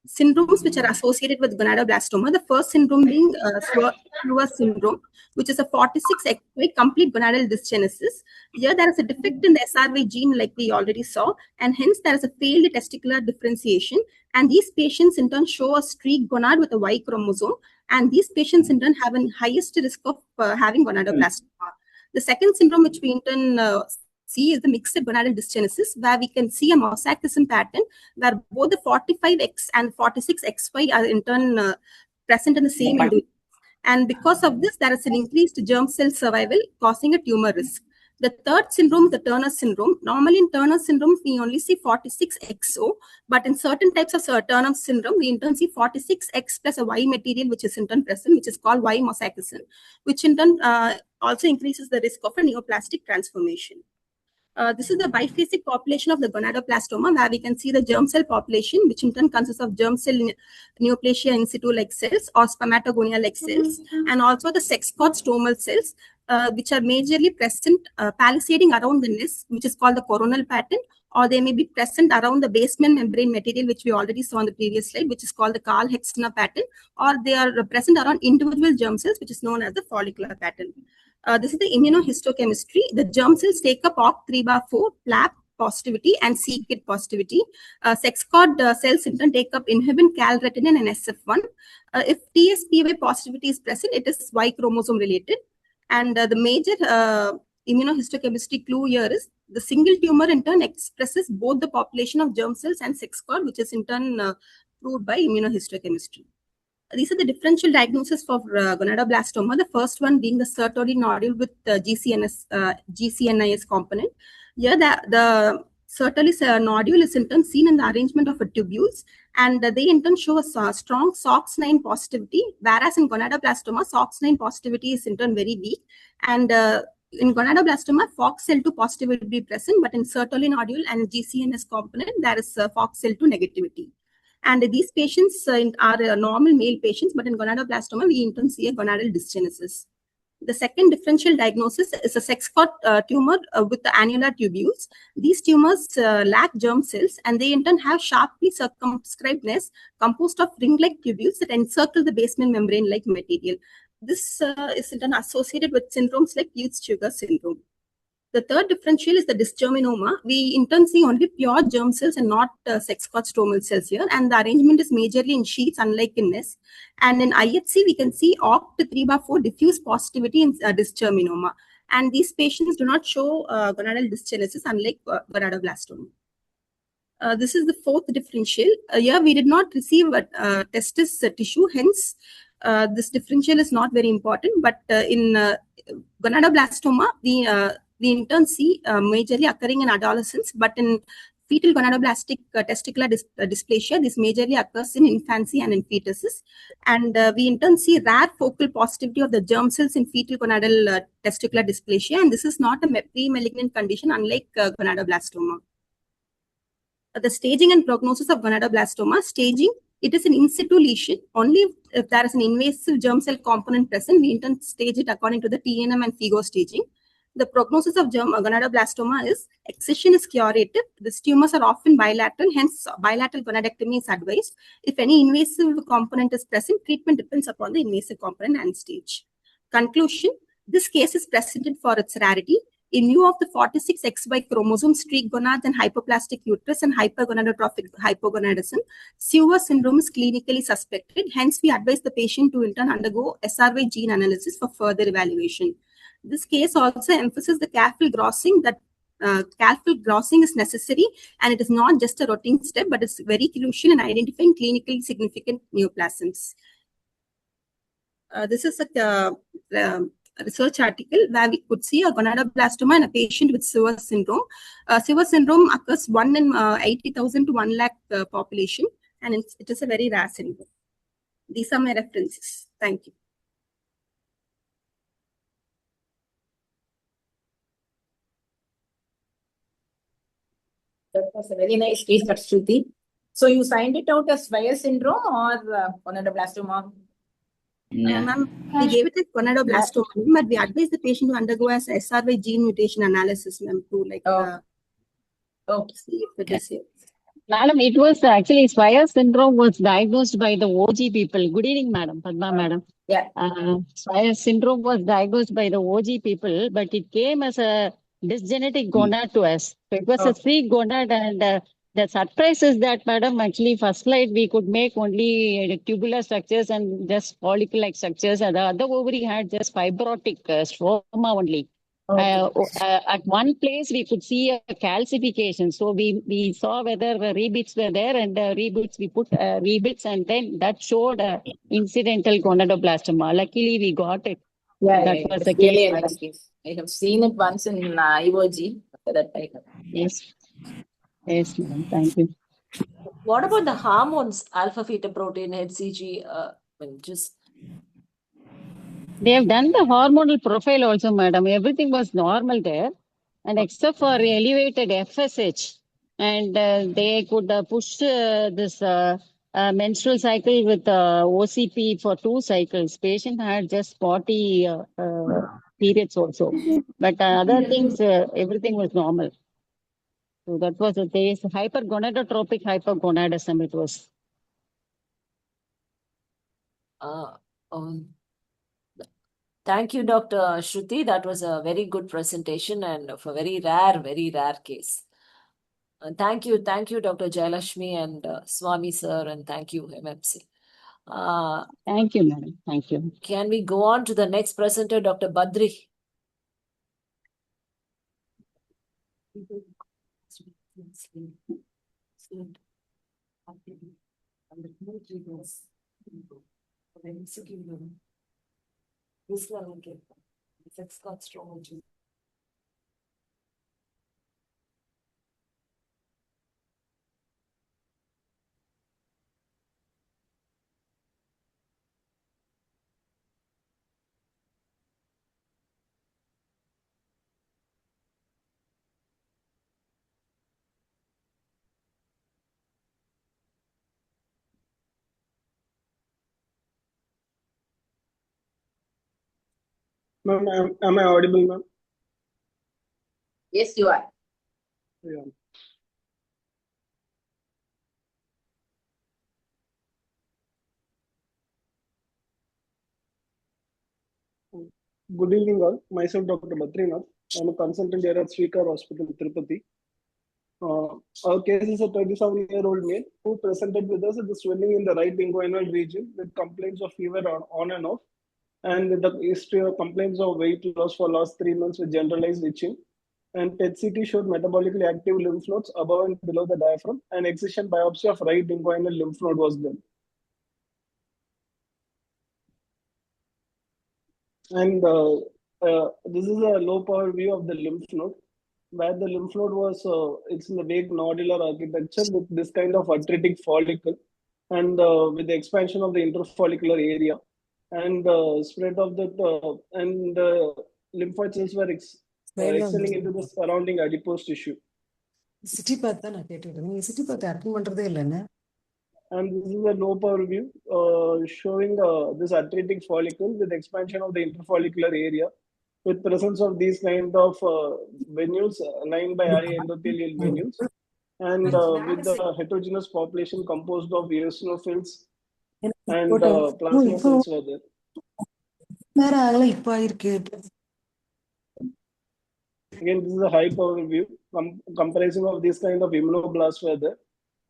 syndromes which are associated with gonadoblastoma. The first syndrome being Swyer syndrome, which is a 46XY complete gonadal dysgenesis. Here there is a defect in the SRY gene like we already saw, and hence there is a failed testicular differentiation, and these patients in turn show a streaked gonad with a Y chromosome, and these patients in turn have a highest risk of having gonadoblastoma. The second syndrome which we in turn see is the mixed gonadal dysgenesis, where we can see a mosaicism pattern where both the 45X and 46XY are in turn present in the same individual. And because of this, there is an increased germ cell survival causing a tumor risk. The third syndrome is the Turner syndrome. Normally in Turner syndrome, we only see 46XO, but in certain types of Turner syndrome, we in turn see 46X plus a Y material, which is in turn present, which is called Y mosaicism, which in turn also increases the risk of a neoplastic transformation. This is the biphasic population of the gonadoblastoma, where we can see the germ cell population, which in turn consists of germ cell neoplasia in situ like cells or spermatogonia like cells, and also the sex cord stromal cells, which are majorly present palisading around the nest, which is called the coronal pattern, or they may be present around the basement membrane material, which we already saw on the previous slide, which is called the Karl-Hexner pattern, or they are present around individual germ cells, which is known as the follicular pattern. This is the immunohistochemistry. The germ cells take up OCT3/4, PLAP positivity, and c-KIT positivity. Sex cord cells in turn take up inhibin, calretinin, and SF1. If TSPY positivity is present, it is Y chromosome related. And the major immunohistochemistry clue here is the single tumor in turn expresses both the population of germ cells and sex cord, which is in turn proved by immunohistochemistry. These are the differential diagnoses for gonadoblastoma. The first one being the Sertoli nodule with GCNIS component. Here, the Sertoli nodule is in turn seen in the arrangement of tubules, and they in turn show a strong SOX9 positivity, whereas in gonadoblastoma, SOX9 positivity is in turn very weak. And in gonadoblastoma, FOXL2 positivity will be present, but in Sertoli nodule and GCNS component, there is FOXL2 negativity. And these patients are normal male patients, but in gonadoblastoma, we in turn see a gonadal dysgenesis. The second differential diagnosis is a sex cord tumor with the annular tubules. These tumors lack germ cells, and they in turn have sharply circumscribed nests composed of ring-like tubules that encircle the basement membrane-like material. This is in turn associated with syndromes like Peutz-Jeghers syndrome. The third differential is the dysgerminoma. We in turn see only pure germ cells and not sex-cord stromal cells here. And the arrangement is majorly in sheets, unlike in nests. And in IHC, we can see OCT3/4 diffuse positivity in dysgerminoma. And these patients do not show gonadal dysgenesis, unlike gonadoblastoma. This is the fourth differential. Here, we did not receive testis tissue, hence this differential is not very important. But in gonadoblastoma, we in turn see majorly occurring in adolescence, but in fetal gonadoblastic testicular dysplasia, this majorly occurs in infancy and in fetuses. And we in turn see rare focal positivity of the germ cells in fetal gonadal testicular dysplasia, and this is not a pre-malignant condition, unlike gonadoblastoma. The staging and prognosis of gonadoblastoma. Staging, it is an in situ lesion. Only if there is an invasive germ cell component present, we intend to stage it according to the TNM and FIGO staging. The prognosis of gonadoblastoma is excision is curative. These tumors are often bilateral, hence bilateral gonadectomy is advised. If any invasive component is present, treatment depends upon the invasive component and stage. Conclusion, this case is presented for its rarity. In view of the 46XY chromosome, streak gonads and hypoplastic uterus and hypergonadotrophic hypogonadism, Sewer syndrome is clinically suspected. Hence, we advise the patient to in turn undergo SRY gene analysis for further evaluation. This case also emphasizes the careful grossing that careful grossing is necessary, and it is not just a routine step, but it's very crucial in identifying clinically significant neoplasms. This is a research article where we could see a gonadoblastoma in a patient with Sewer syndrome. Sewer syndrome occurs 1 in 80,000 to 1 lakh population, and it is a very rare syndrome. These are my references. Thank you. That was a very nice case, Dr. Shruti. So you signed it out as Sewer syndrome or gonadoblastoma? Ma'am, we gave it as gonadoblastoma, but we advise the patient to undergo as SRY gene mutation analysis, ma'am, to like see if it is here. Madam, it was actually Swire syndrome was diagnosed by the OG people. Good evening, Madam. Padma, Madam. Yeah. Swire syndrome was diagnosed by the OG people, but it came as a dysgenetic gonad to us. So it was a free gonad, and the surprise is that, Madam, actually first slide we could make only tubular structures and just follicle-like structures, and the other ovary had just fibrotic stroma only. At one place we could see a calcification, so we saw whether the rebits were there, and rebits we put rebits, and then that showed incidental gonadoblastoma. Luckily we got it. Yeah, that was the really case, a nice case. I have seen it once in EOG. That I have. Yes, yes, madam. Thank you. What about the hormones, alpha fetoprotein, HCG? Just They have done the hormonal profile also, madam. Everything was normal there, and except for elevated FSH, and they could push this menstrual cycle with OCP for 2 cycles. Patient had just 40 periods also, but other things, everything was normal. So that was the case. Hypergonadotropic hypergonadism it was. Thank you, Dr. Shruti. That was a very good presentation and of a very rare case. Thank you, Dr. Jayalakshmi and Swami sir, and thank you, MMC. Thank you, madam. Thank you. Can we go on to the next presenter, Dr. Badri? Ma'am, am I audible, ma'am? Yes, you are. Yeah. Good evening, all. Myself, Dr. Badri. I'm a consultant here at Srikar Hospital, Tirupati. Our case is a 37-year-old male who presented with us with the swelling in the right inguinal region with complaints of fever on and off, and with the history of complaints of weight loss for last 3 months with generalized itching. And PET-CT showed metabolically active lymph nodes above and below the diaphragm, and excision biopsy of right inguinal lymph node was done. And this is a low power view of the lymph node, where the lymph node was, it's in the vague nodular architecture with this kind of atretic follicle, and with the expansion of the interfollicular area, and spread of the, and lymphoid cells were extending into the surrounding adipose tissue. citypath தான் நான் கேட்டுக்கிட்டேன். நீங்க citypath attend பண்றதே இல்லைன்னு. And this is a low power view showing this atretic follicle with expansion of the interfollicular area, with presence of these kind of venules lined by high endothelial venules, and with the heterogeneous population composed of eosinophils and plasma cells were there. நேரம் ஆகல இப்ப இருக்கு. Again, this is a high power view comprising of these kind of immunoblasts were there,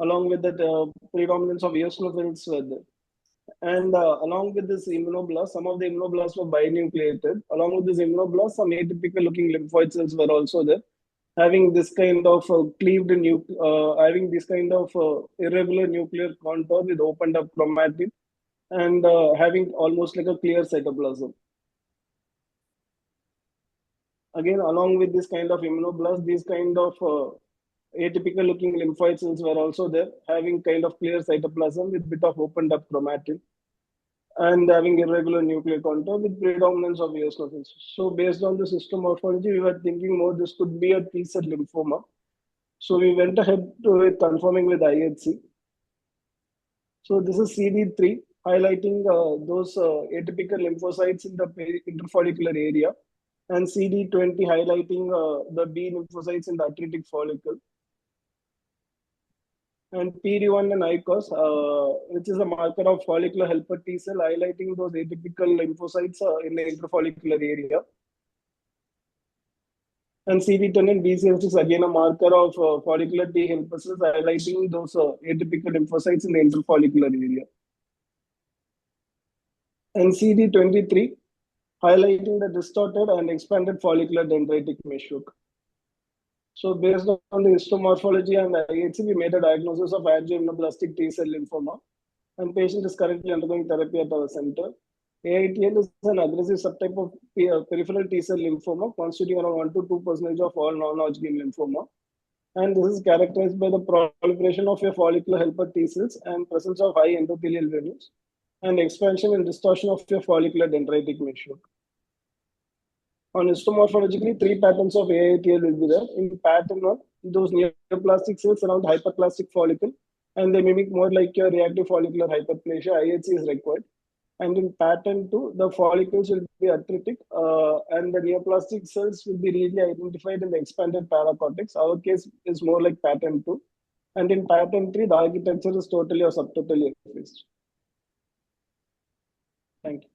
along with the predominance of eosinophils were there. And along with this immunoblasts, some of the immunoblasts were binucleated. Along with this immunoblasts, some atypical looking lymphoid cells were also there, having this kind of cleaved having this kind of irregular nuclear contour with opened up chromatin, and having almost like a clear cytoplasm. Again, along with this kind of immunoblasts, these kind of atypical looking lymphoid cells were also there, having kind of clear cytoplasm with bit of opened up chromatin, and having irregular nuclear contour with predominance of eosinophils. So based on the histomorphology, we were thinking more this could be a T-cell lymphoma. So we went ahead to it confirming with IHC. So this is CD3 highlighting those atypical lymphocytes in the interfollicular area, and CD20 highlighting the B lymphocytes in the atretic follicle. And PD1 and ICOS, which is a marker of follicular helper T cell, highlighting those atypical lymphocytes in the interfollicular area. And CD10 and BCS is again a marker of follicular T helper cells, highlighting those atypical lymphocytes in the interfollicular area. And CD23 highlighting the distorted and expanded follicular dendritic meshwork. So based on the histomorphology and IHC, we made a diagnosis of angioimmunoblastic T-cell lymphoma, and patient is currently undergoing therapy at our center. AITL is an aggressive subtype of peripheral T-cell lymphoma, constituting around 1 to 2% of all non-Hodgkin lymphoma. And this is characterized by the proliferation of your follicular helper T cells and presence of high endothelial venues, and expansion and distortion of your follicular dendritic meshwork. On histomorphologically, 3 patterns of AITL will be there. In pattern 1, those neoplastic cells around hyperplastic follicle, and they mimic more like your reactive follicular hyperplasia. IHC is required. And in pattern 2, the follicles will be atretic, and the neoplastic cells will be really identified in the expanded paracortex. Our case is more like pattern 2. And in pattern 3, the architecture is totally or subtotally effaced. Thank you.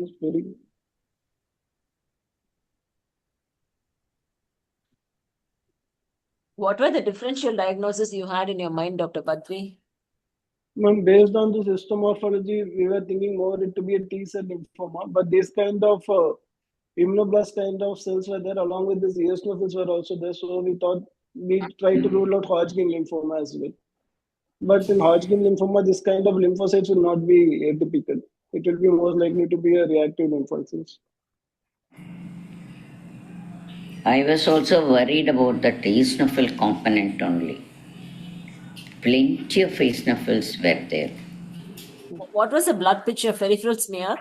It's very good. What were the differential diagnoses you had in your mind, Dr. Badri? Ma'am, based on this histomorphology, we were thinking more it to be a T-cell lymphoma, but this kind of immunoblast kind of cells were there, along with these eosinophils were also there. So we thought we tried to rule out Hodgkin lymphoma as well. But in Hodgkin lymphoma, this kind of lymphocytes will not be atypical. It will be most likely to be a reactive lymphoid cells. I was also worried about the eosinophil component only. Plenty of eosinophils were there. What was the blood picture, peripheral smear?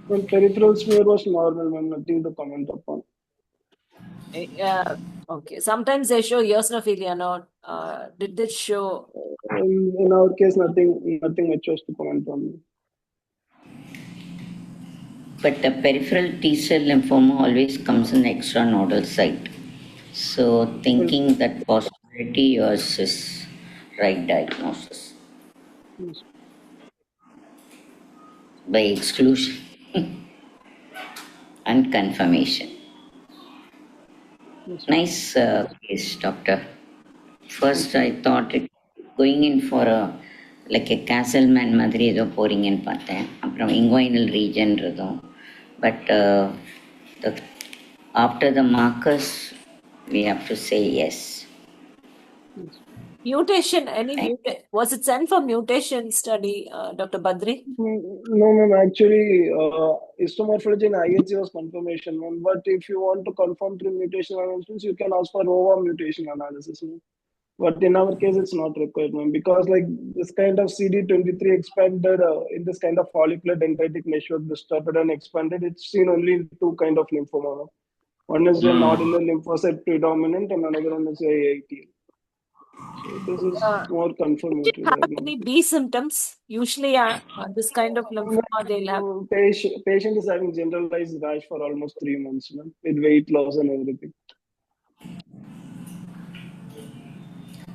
Well, peripheral smear was normal, ma'am, nothing to comment upon. Okay. Sometimes they show eosinophilia, no? Did this show? In our case, nothing much was to comment on. But the peripheral T-cell lymphoma always comes in extranodal site. So thinking that possibly 30 years is right diagnosis Yes. by exclusion and confirmation. Yes. Nice case, doctor. Thank First, you. I thought it going in for a like a Castleman மாதிரி ஏதோ போறீங்கன்னு பார்த்தேன். அப்புறம் inguinal region இருந்தோம். But the, after the markers, we have to say yes. Yes. Mutation, Thank was it sent for mutation study, Dr. Badri? No, ma'am. Actually, histomorphology in IHC was confirmation, ma'am. But if you want to confirm through mutation analysis, you can ask for OVA mutation analysis, ma'am. But in our case, it's not required, ma'am, because like this kind of CD23 expanded in this kind of follicular dendritic network distorted and expanded, it's seen only in two kind of lymphoma, ma'am. One is a nodular lymphocyte predominant, and another one is AIT. So this is more Did it confirmatory have any diagnosis. B symptoms? Usually, this kind of lymphoma, they'll have. Patient is having generalized rash for almost 3 months, ma'am, with weight loss and everything.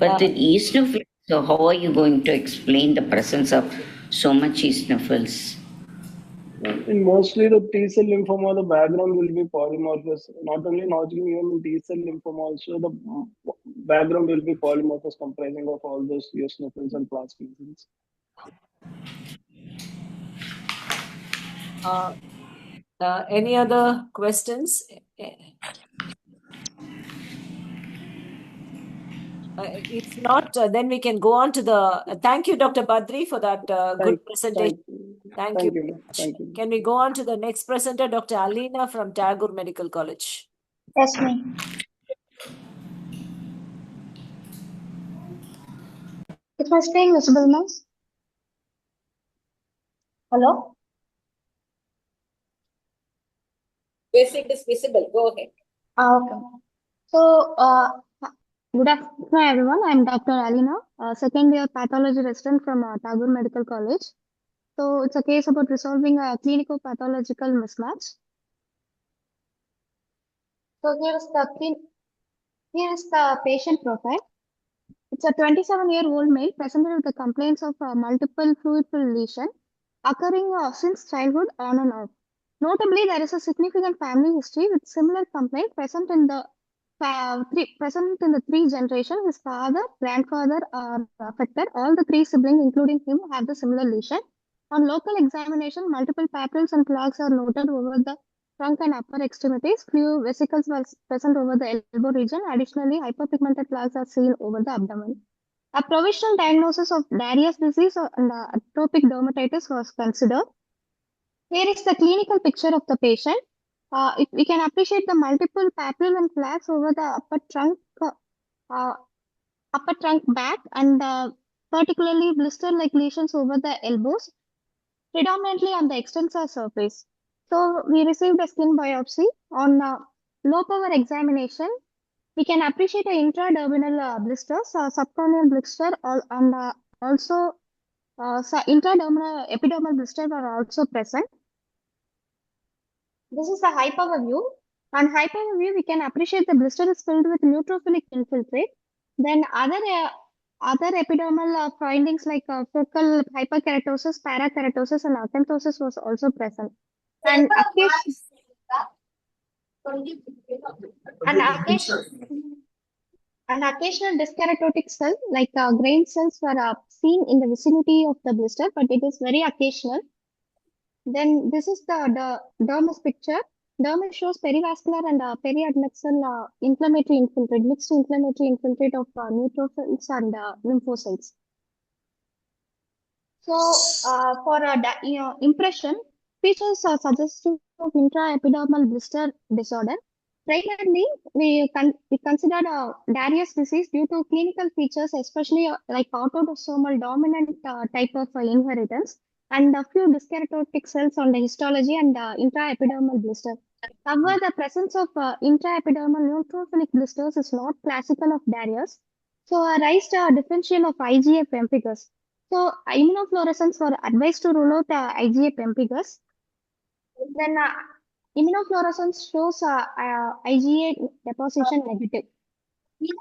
But the eosinophils, so how are you going to explain the presence of so much eosinophils? In mostly the T cell lymphoma, the background will be polymorphous. Not only Hodgkin, even in T cell lymphoma, also the background will be polymorphous, comprising of all those eosinophils and plasminophils. Any other questions? If not, then we can go on to the. Thank you, Dr. Badri, for that good presentation. Thank you. Thank you, ma'am. Thank you. Can we go on to the next presenter, Dr. Aleena from Tagore Medical College? Yes, ma'am. Is my screen visible, ma'am? Hello? Yes, it is visible. Go ahead. Okay. So, good afternoon, everyone. I'm Dr. Aleena, second year pathology resident from Tagore Medical College. So, it's a case about resolving a clinico-pathological mismatch. So, here is the patient profile. It's a 27-year-old male presented with the complaints of multiple fluid-filled lesion occurring since childhood on and off. Notably, there is a significant family history with similar complaint present in the three generations. His father, grandfather are affected. All the three siblings, including him, have the similar lesion. On local examination, multiple papules and plaques are noted over the trunk and upper extremities. Few vesicles were present over the elbow region. Additionally, hyperpigmented plaques are seen over the abdomen. A provisional diagnosis of Darius disease and atopic dermatitis was considered. Here is the clinical picture of the patient. If we can appreciate the multiple papule and plaques over the upper trunk back, and particularly blister-like lesions over the elbows, predominantly on the extensor surface. So we received a skin biopsy. On low power examination, we can appreciate the intradermal blisters, subcorneal blister, and also intradermal epidermal blister are also present. This is the high power view. On high power view, we can appreciate the blister is filled with neutrophilic infiltrate. Then other epidermal findings like focal hyperkeratosis, parakeratosis, and acanthosis was also present. And occasional dyskeratotic cell like grain cells were seen in the vicinity of the blister, but it is very occasional. Then this is the dermis picture. Dermis shows perivascular and periadnexal inflammatory infiltrate, mixed inflammatory infiltrate of neutrophils and lymphocytes. So, for impression, features are suggestive of intraepidermal blister disorder. Primarily, we considered Darius disease due to clinical features, especially like autosomal dominant type of inheritance, and a few dyskeratotic cells on the histology and intraepidermal blister. However, the presence of intraepidermal neutrophilic blisters is not classical of Darius. So, raised a differential of IgF pemphigus. So, immunofluorescence were advised to rule out IgA pemphigus. Then, immunofluorescence shows IgA deposition negative.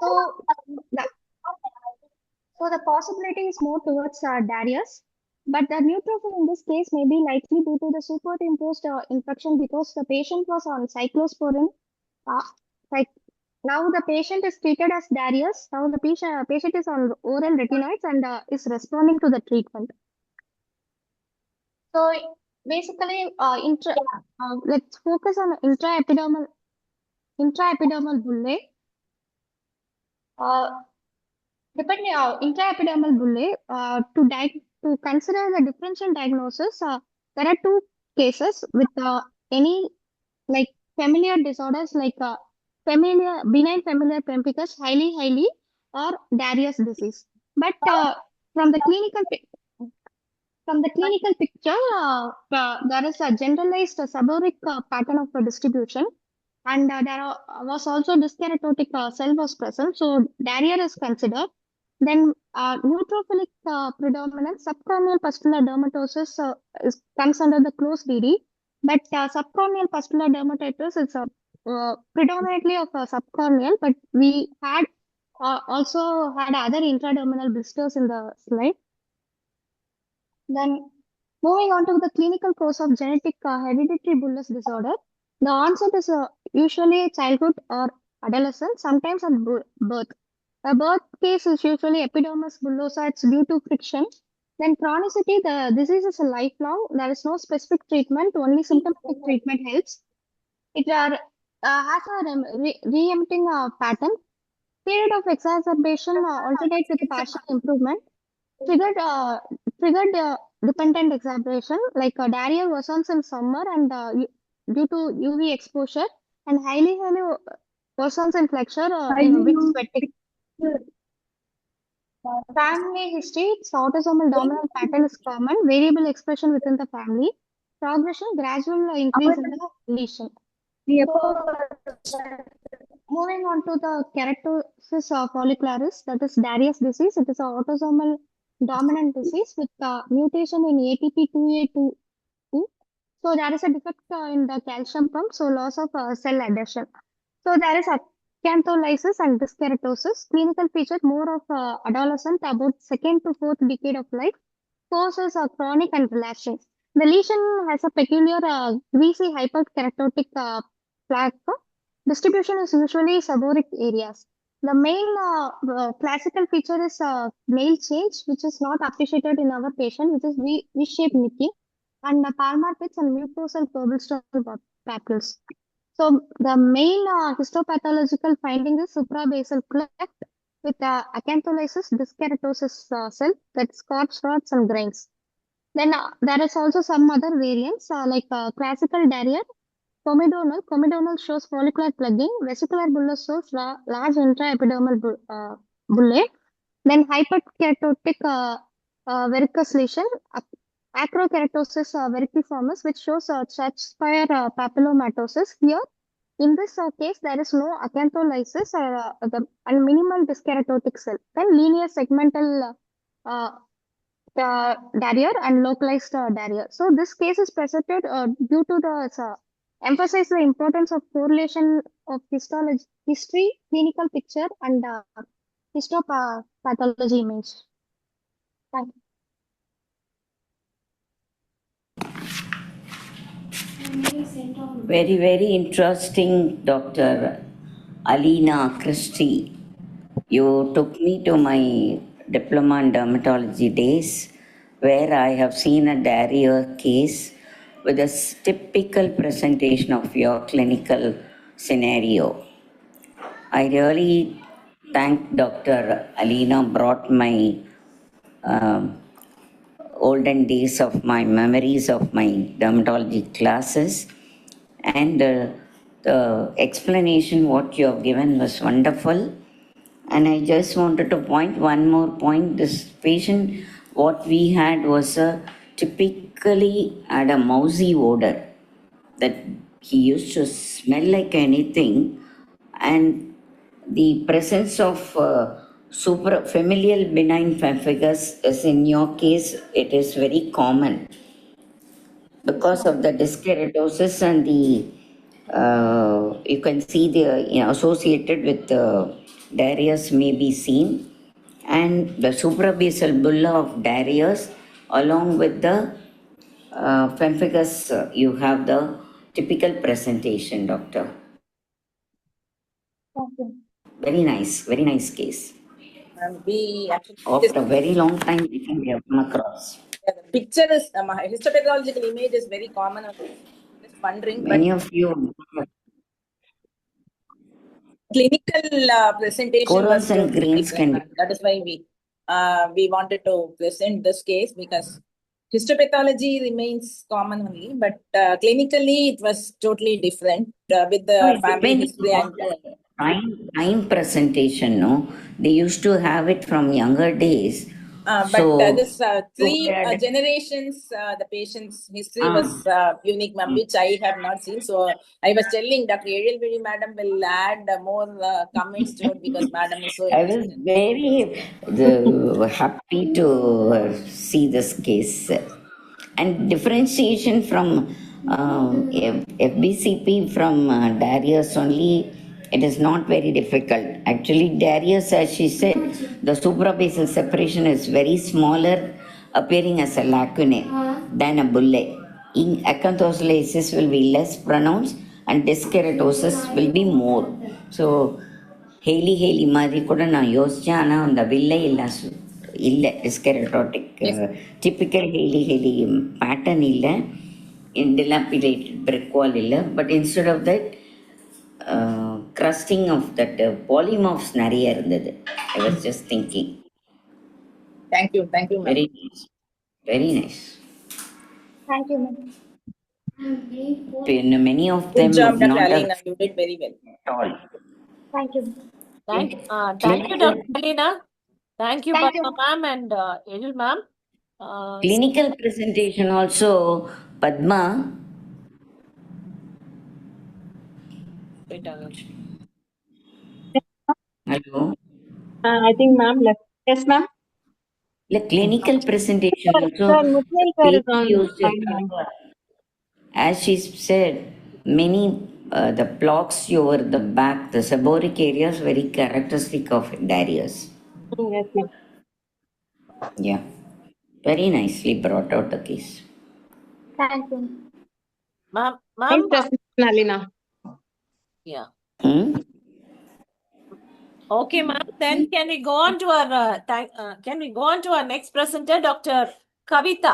So the, so the possibility is more towards Darius, but the neutrophil in this case may be likely due to the superimposed infection because the patient was on cyclosporin. Uh, like now the patient is treated as Darius. Now the patient is on oral retinoids and is responding to the treatment. So basically, let's focus on intraepidermal bullae. Depending intraepidermal bullae, to consider the differential diagnosis, there are two cases with any like familiar disorders like benign familiar pemphigus, highly, or Darius disease. But from the clinical picture, there is a generalized seborrheic pattern of distribution, and was also dyskeratotic cell was present. So Darius is considered. Then neutrophilic predominance, subcorneal pustular dermatosis comes under the close DD, but subcorneal pustular dermatitis is predominantly of subcorneal, but we had also had other intradermal blisters in the slide. Then moving on to the clinical course of genetic hereditary bullous disorder, the onset is usually childhood or adolescence, sometimes at birth. A birth case is usually epidermis bullosa, it's due to friction. Then chronicity, the disease is a lifelong. There is no specific treatment, only symptomatic treatment helps. It has a re-emitting pattern. Period of exacerbation alternate with partial improvement. Triggered dependent exacerbation, like diarrhea worsens in summer and due to UV exposure, and highly worsens in flexure with sweating. Family history, its autosomal dominant pattern is common, variable expression within the family, progression, gradual increase in the lesion. Moving on to the keratosis follicularis, that is Darius disease. It is an autosomal dominant disease with mutation in ATP2A2. So there is a defect in the calcium pump, so loss of cell adhesion. So there is acantholysis and dyskeratosis. Clinical feature more of adolescent, about second to fourth decade of life. Causes are chronic and relapsing. The lesion has a peculiar greasy hyperkeratotic plaque. Distribution is usually seborrheic areas. The main classical feature is nail change, which is not appreciated in our patient, which is V-shaped nicking, and the palmar pits and mucosal cobblestone papules. So the main histopathological finding is suprabasal cleft with acantholysis, dyskeratosis cell, that's scorch rods and grains. Then there is also some other variants like classical diarrhea. Comedonal shows follicular plugging. Vesicular bullous shows large intraepidermal bullae. Then hyperkeratotic verrucous lesion. Acrokeratosis verruciformis, which shows church spire papillomatosis. Here, in this case, there is no acantholysis and minimal dyskeratotic cell. Then linear segmental diarrhea and localized diarrhea. So this case is presented due to the emphasize the importance of correlation of histology, history, clinical picture, and histopathology image. Thank you. Very, very interesting, Dr. Aleena Christie. You took me to my diploma in dermatology days where I have seen a diarrhea case with a typical presentation of your clinical scenario. I really thank Dr. Aleena, brought my olden days of my memories of my dermatology classes, and the explanation what you have given was wonderful. And I just wanted to point one more point. This patient, what we had was typically had a mousy odor, that he used to smell like anything, and the presence of familial benign pemphigus is in your case, it is very common because of the dyskeratosis and the you can see the associated with the Darius may be seen, and the suprabasal bulla of Darius along with the pemphigus, you have the typical presentation, doctor. Okay. Very nice case. We actually After a very long time, I think we have come across. the picture is histopathological image is very common. Just wondering, Many but of you, clinical presentation was corals and totally grains different. can be. That is why we wanted to present this case, because histopathology remains common only, but clinically it was totally different with No, the it family depends history on and. the time presentation, no? They used to have it from younger days. But So, this three generations, the patient's history was unique, ma'am, which I have not seen. So I was telling Dr. Ariel madam will add more comments to it, because madam is so I was interested. very happy to see this case. And differentiation from FBCP from Darius only, it is not very difficult. Actually, Darius, as she said, the suprabasal separation is very smaller, appearing as a lacunae than a bullae. In acanthosalasis will be less pronounced and diskeratosis will be more. So, Hailey மாதிரி கூட நான் யோசித்தேன். ஆனால் அந்த வில்லை இல்லை dyskeratotic typical Hailey pattern இல்லை, dilapidated brick wall இல்லை. But instead of that crusting of that polymorphs நிறைய இருந்தது. I was just thinking. Thank you, ma'am. Very nice, very nice. Thank you, ma'am. Many of Good them job, would Dr. not Aleena. have You did very well. at all. Thank you. Thank you, Dr. Aleena. Thank you, Thank you. Padma ma'am and Angel ma'am. Clinical presentation also, Padma. Hello. I think ma'am left. Yes, ma'am. The clinical presentation also, Sir, Muthiah the sir is paper on used is line, ma'am. as she said, many the plaques over the back, the seborrheic areas, very characteristic of Darius. Yes, ma'am. Yeah, very nicely brought out the case. Thank you. Ma'am. Great presentation, Aleena. Yeah. Okay, ma'am. Then can we go on to our next presenter, Dr. Kavitha?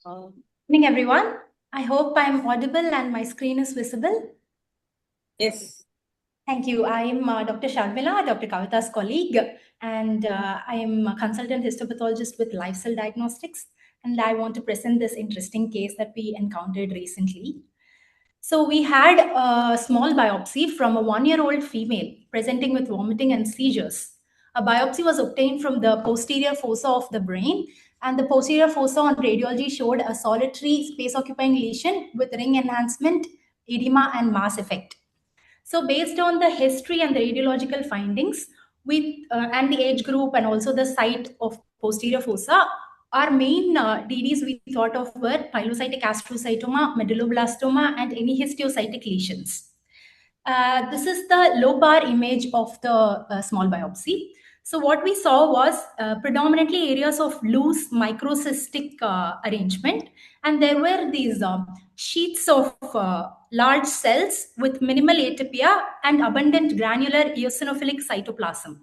Good evening, everyone. I hope I'm audible and my screen is visible. Yes. Thank you. I am Dr. Sharmila, Dr. Kavitha's colleague, and I am a consultant histopathologist with Lifestyle Diagnostics, and I want to present this interesting case that we encountered recently. So we had a small biopsy from a 1-year-old female presenting with vomiting and seizures. A biopsy was obtained from the posterior fossa of the brain, and the posterior fossa on radiology showed a solitary space-occupying lesion with ring enhancement, edema, and mass effect. So based on the history and the radiological findings, and the age group and also the site of posterior fossa, our main DDs we thought of were pilocytic astrocytoma, medulloblastoma, and any histiocytic lesions. This is the low bar image of the small biopsy. So what we saw was predominantly areas of loose microcystic arrangement, and there were these sheets of large cells with minimal atypia and abundant granular eosinophilic cytoplasm.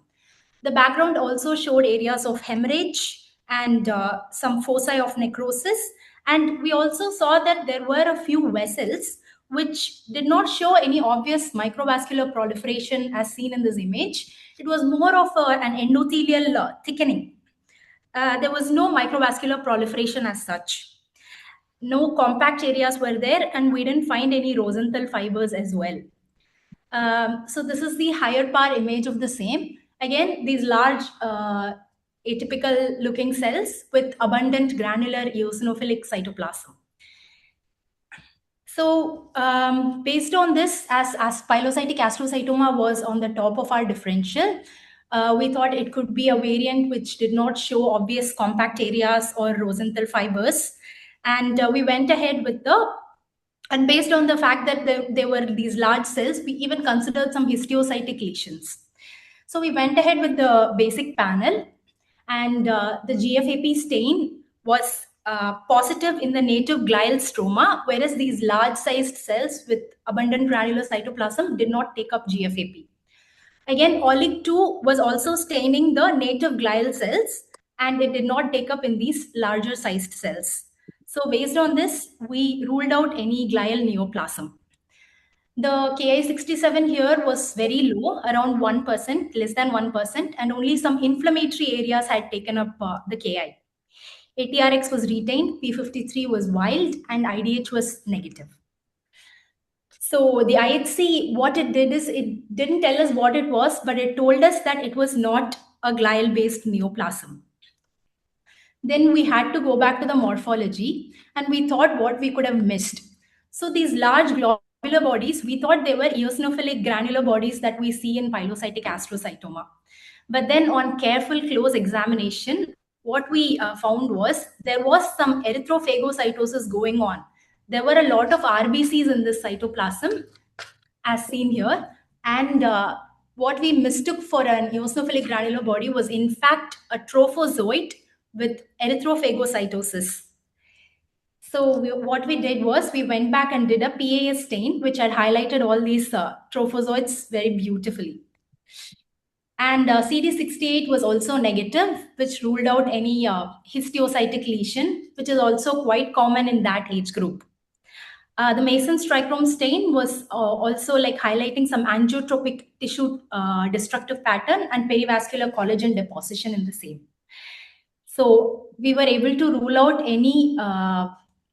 The background also showed areas of hemorrhage and some foci of necrosis, and we also saw that there were a few vessels which did not show any obvious microvascular proliferation as seen in this image. It was more of an endothelial thickening. There was no microvascular proliferation as such. No compact areas were there, and we didn't find any Rosenthal fibers as well. So this is the higher par image of the same. Again, these large atypical looking cells with abundant granular eosinophilic cytoplasm. So based on this, as pilocytic astrocytoma was on the top of our differential, we thought it could be a variant which did not show obvious compact areas or Rosenthal fibers. And we went ahead with and based on the fact that there were these large cells, we even considered some histiocytic lesions. So we went ahead with the basic panel, and the GFAP stain was positive in the native glial stroma, whereas these large-sized cells with abundant granular cytoplasm did not take up GFAP. Again, OLIG2 was also staining the native glial cells, and it did not take up in these larger sized cells. So based on this, we ruled out any glial neoplasm. The Ki67 here was very low, around 1%, less than 1%, and only some inflammatory areas had taken up the Ki. ATRX was retained, P53 was wild, and IDH was negative. So the IHC, what it did is it didn't tell us what it was, but it told us that it was not a glial-based neoplasm. Then we had to go back to the morphology, and we thought what we could have missed. So these large globular bodies, we thought they were eosinophilic granular bodies that we see in pilocytic astrocytoma. But then on careful close examination, what we found was there was some erythrophagocytosis going on. There were a lot of RBCs in this cytoplasm, as seen here. And what we mistook for an eosinophilic granular body was in fact a trophozoite with erythrophagocytosis. So what we did was we went back and did a PAS stain, which had highlighted all these trophozoites very beautifully. And CD68 was also negative, which ruled out any histiocytic lesion, which is also quite common in that age group. The Mason's trichrome stain was also like highlighting some angiotropic tissue destructive pattern and perivascular collagen deposition in the same. So we were able to rule out any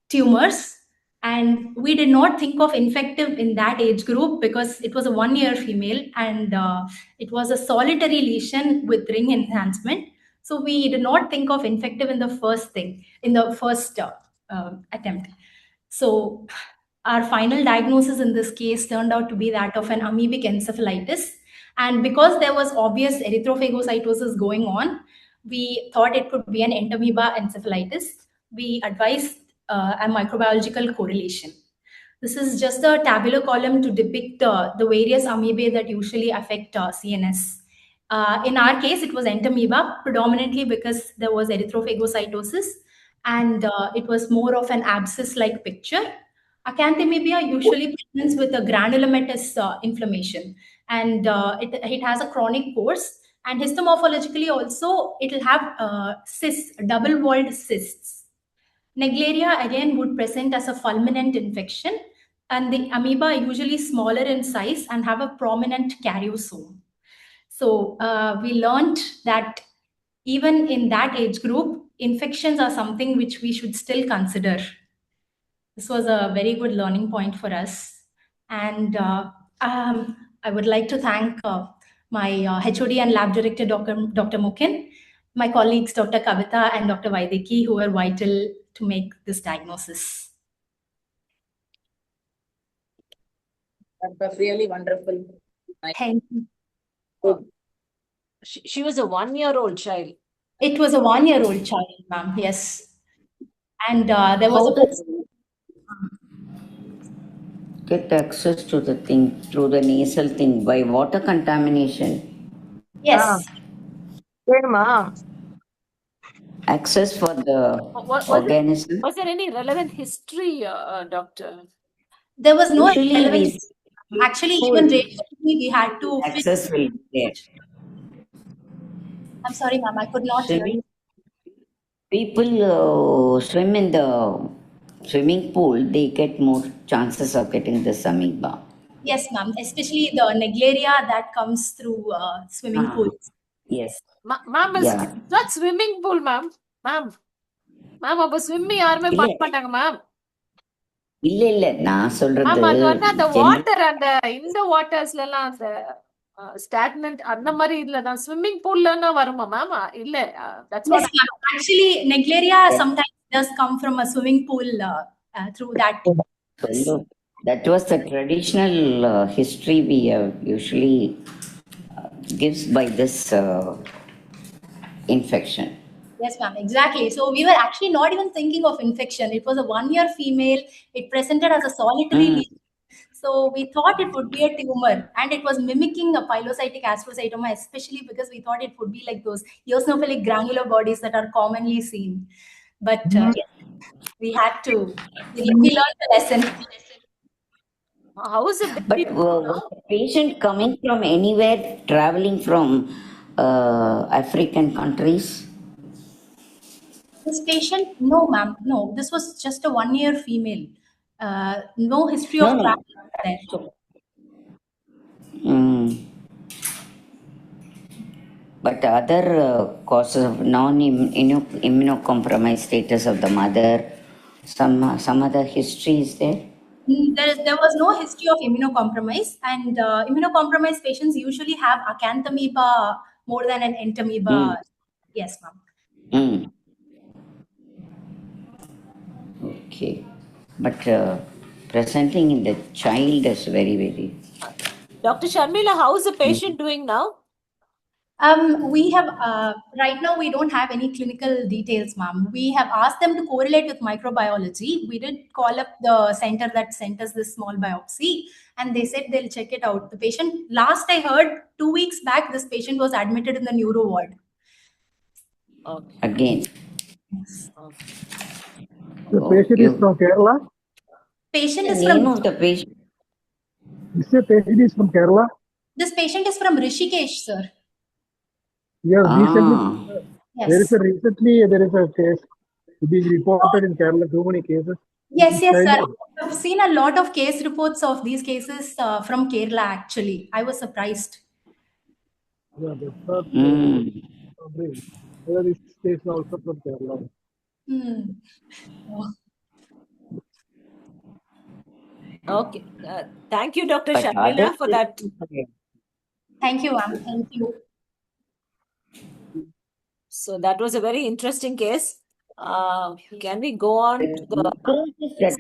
tumors, and we did not think of infective in that age group because it was a 1-year female, and it was a solitary lesion with ring enhancement. So we did not think of infective in the first attempt. So our final diagnosis in this case turned out to be that of an amoebic encephalitis. And because there was obvious erythrophagocytosis going on, we thought it could be an entamoeba encephalitis. We advised a microbiological correlation. This is just a tabular column to depict the various amoebae that usually affect CNS. In our case, it was entamoeba, predominantly because there was erythrophagocytosis, and it was more of an abscess-like picture. Acanthamoeba usually presents with a granulomatous inflammation, and it has a chronic course. And histomorphologically also, it will have cysts, double-walled cysts. Naegleria again would present as a fulminant infection, and the amoeba are usually smaller in size and have a prominent karyosome. So we learned that even in that age group, infections are something which we should still consider. This was a very good learning point for us. And I would like to thank my HOD and lab director, Dr. Mukin, my colleagues, Dr. Kavitha and Dr. Vaidiki, who were vital to make this diagnosis. That was really wonderful. Thank you. She was a 1-year-old child. It was a 1-year-old child, ma'am, yes. And there was get access to the thing through the nasal thing by water contamination? Yes. Access for the organism? Was there any relevant history, doctor? There was no Usually relevant. Actually, even we had to access will be there. I'm sorry, ma'am, I could not hear you. People swim in the swimming pool, they get more chances of getting this amoeba. Yes, ma'am, especially the Naegleria that comes through swimming pools. Yes. Ma'am, it's not swimming pool, ma'am. Ma'am, அப்ப swimming யாருமே பண்ண மாட்டாங்க, ma'am. இல்ல நான் சொல்றது அந்த water அந்த இந்த வாட்டர்ஸ்ல எல்லாம் அந்த stagnant அந்த மாதிரி இல்ல நான் ஸ்விம்மிங் பூல்ல வருமா மேம் இல்ல that's what actually Naegleria sometimes does come from a swimming pool through that. So that was the traditional history we usually gives by this infection. Yes, ma'am, exactly. So we were actually not even thinking of infection. It was a 1-year female. It presented as a solitary lesion. So we thought it would be a tumor, and it was mimicking a pilocytic astrocytoma, especially because we thought it would be like those eosinophilic granular bodies that are commonly seen. But yes, we had to, we learned the lesson. How is the baby? But was the patient coming from anywhere, traveling from African countries? This patient, no, ma'am, no, this was just a 1-year female. No history No, of no. travel there. Mm. But other causes of non-immunocompromised status of the mother, some other history is there? There was no history of immunocompromise, and immunocompromised patients usually have acanthamoeba more than an entamoeba. Yes, ma'am. Mm. Okay. But presenting in the child is very, very... Dr. Sharmila, how is the patient doing now? We have right now we don't have any clinical details, ma'am. We have asked them to correlate with microbiology. We did call up the center that sent us this small biopsy, and they said they'll check it out. The patient, last I heard, 2 weeks back, this patient was admitted in the neuro ward. Okay. Again. Okay. The patient is from Kerala? Patient The is name from... of the patient? This patient is from Kerala? This patient is from Rishikesh, sir. Yes, recently, there is Yes. a case being reported in Kerala, too many cases. Yes, yes, sir. Childhood. I've seen a lot of case reports of these cases from Kerala, actually. I was surprised. Yeah, that's not probably. Whether this case is also from Kerala. Oh. Okay. Thank you, Dr. But other Sharmila, for that. Thank you, ma'am. Thank you. So that was a very interesting case. Can we go on to the...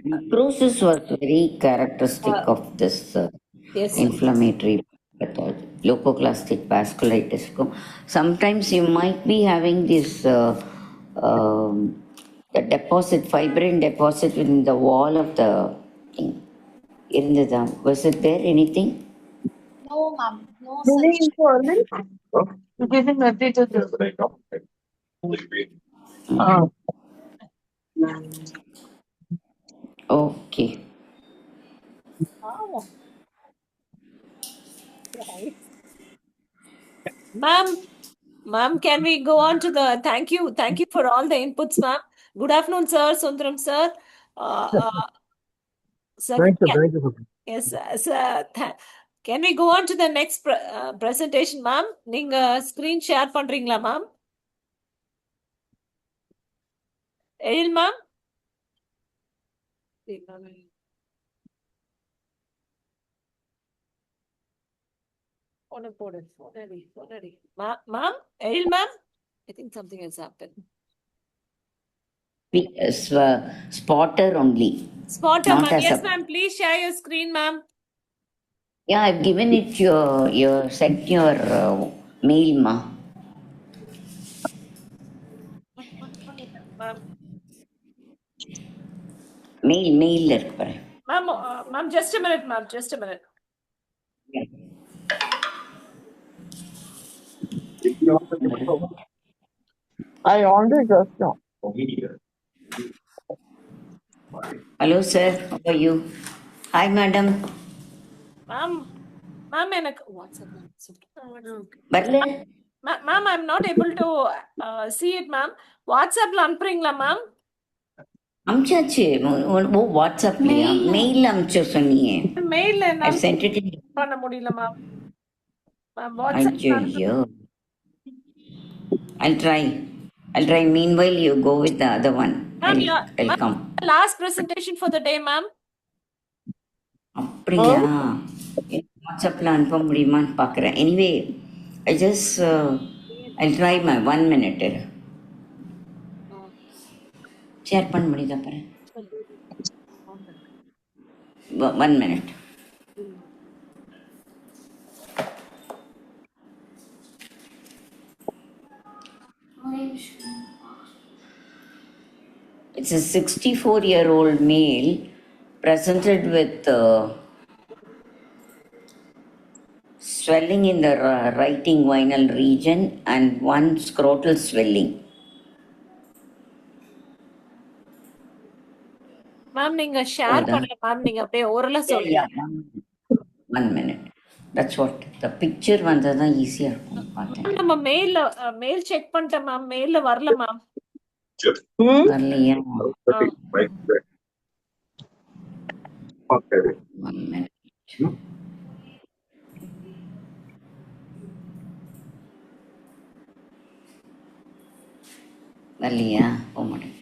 necrosis was very characteristic of this yes, inflammatory pathology, leucoclastic vasculitis. Sometimes you might be having this the deposit, fibrin deposit in the wall of the thing. Was it there anything? No, ma'am. No such. Okay. Oh, right. Ma'am, can we go on to the... Thank you for all the inputs, ma'am. Good afternoon, sir. Sundaram, sir. Sir, Thank you. yes, sir. Can we go on to the next presentation, ma'am? Ninga screen share பண்றீங்களா, ma'am? Ezhil, ma'am? Ma'am? Ezhil, ma'am? I think something has happened. Spotter only. Spotter, not ma'am. as Yes, a... ma'am. Please share your screen, ma'am. Yeah, I've given it your sent your mail, ma. Ma'am. Mail இருக்கு பாரு. Ma'am, just a minute, ma'am. Just a minute. I already just know. Hello, sir. How are you? Hi, madam. Ma'am, எனக்கு WhatsApp. வரல? Ma'am, I'm not able to see it, ma'am. WhatsAppல அனுப்புறீங்களா, ma'am? அமிச்சாச்சு. வாட்ஸ்அப்லயா? Mail அமிச்ச சொன்னீங்க. மெயில்ல I sent it in. பண்ண முடியல, ma'am. ஐயோ. I'll try. Meanwhile, you go with the other one. I'll come. Last presentation for the day, ma'am. அப்படியா? வாட்ஸ்அப்ல அனுப்ப முடியுமான்னு பார்க்குறேன். Anyway, I'll try my 1 minute. Share பண்ண முடியுதா பாரு. 1 minute. It's a 64-year-old male presented with swelling in the right inguinal region and one scrotal swelling. Ma'am, நீங்க share பண்ணல மேம், நீங்க அப்படியே ஓரலா சொல்லுங்க. One minute. That's what the picture வந்தா ஈஸியா இருக்கும் பார்த்தேன். நம்ம மெயில் செக் பண்ணிட்டேன் மேம், மெயில்ல வரல மேம். வரலையா? One minute. வரலையா? போக மாட்டேன்.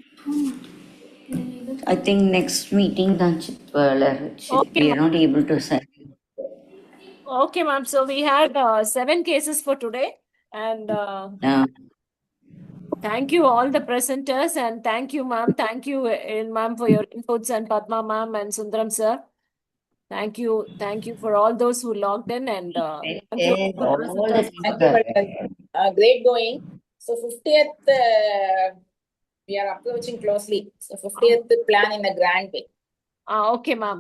I think next meeting we are not able to send. Okay, ma'am. So we had 7 cases for today, and thank you all the presenters, and thank you, ma'am. Thank you, ma'am, for your inputs, and Padma, ma'am, and Sundaram, sir. Thank you for all those who logged in, and thank you all the presenters. Thank you, madam. Great going. So 50th, we are approaching closely. So 50th plan in a grand way. Okay, ma'am.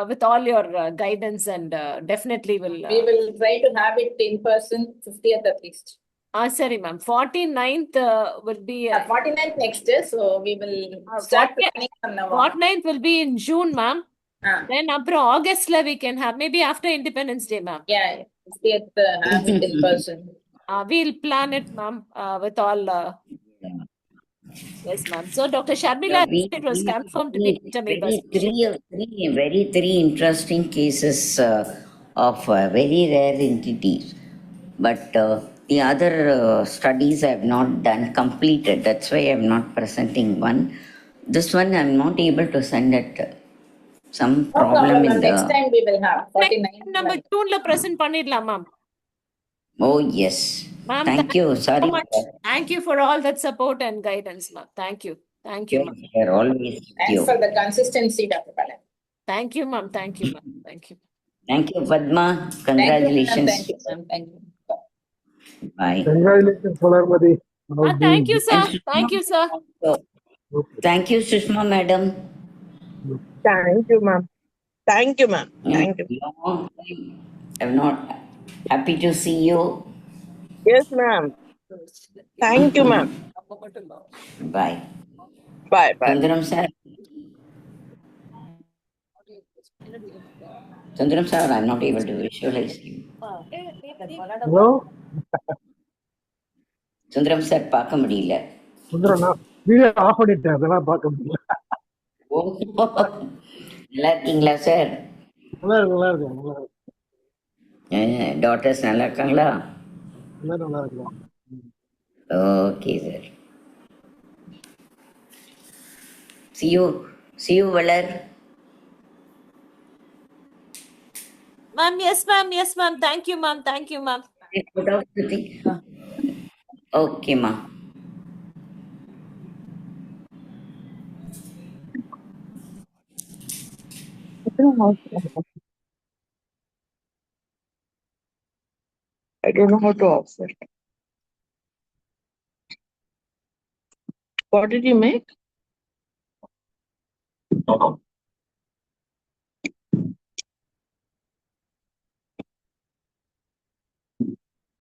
With all your guidance, and definitely we will try to have it in person 50th at least. Sorry, ma'am. 49th will be 49th next year, so we will start planning on November. 49th will be in June, ma'am. Then after August we can have maybe after Independence Day, ma'am. Yeah, 50th have it in person. We'll plan it, ma'am, with all. Yes, ma'am. So Dr. Sharmila, it was confirmed to be three interesting cases of very rare entities. But the other studies I have not done completed. That's why I am not presenting one. This one I am not able to send it. Some problem in the... Next time we will have 49. Number June la present pannidla, ma'am. Oh yes. Ma'am, thank you. Sorry. So much. Thank you for all that support and guidance, ma'am. Thank you. Thank you, ma'am. You're always. Thanks for the consistency, Dr. Palan. Thank you, ma'am. Thank you, ma'am. Thank you. Thank you, Padma. Congratulations. Thank you, ma'am. Thank you. Bye. Congratulations, Solarmati. Thank you, sir. Thank you, sir. Thank you, Sushma, madam. Thank you, ma'am. Thank you, ma'am. Thank you. I'm not happy to see you. Yes, ma'am. Thank you, ma'am. Bye. Bye. Bye. Sundaram sir. Sundaram sir, I'm not able to visualize you. Hello? Sundaram sir, பார்க்க முடியல. Sundaram video of பண்ணிட்டேன், அதெல்லாம் பார்க்க முடியல. நல்லா இருக்கீங்களா sir? நல்லா இருக்கும். டாட்டர்ஸ் நல்லா இருக்காங்களா? நல்லா இருக்கலாம். Okay sir. See you, Valar. Ma'am, yes, ma'am. Thank you, ma'am. Put out the thing. Okay, ma. I don't know how to offset. What did you make?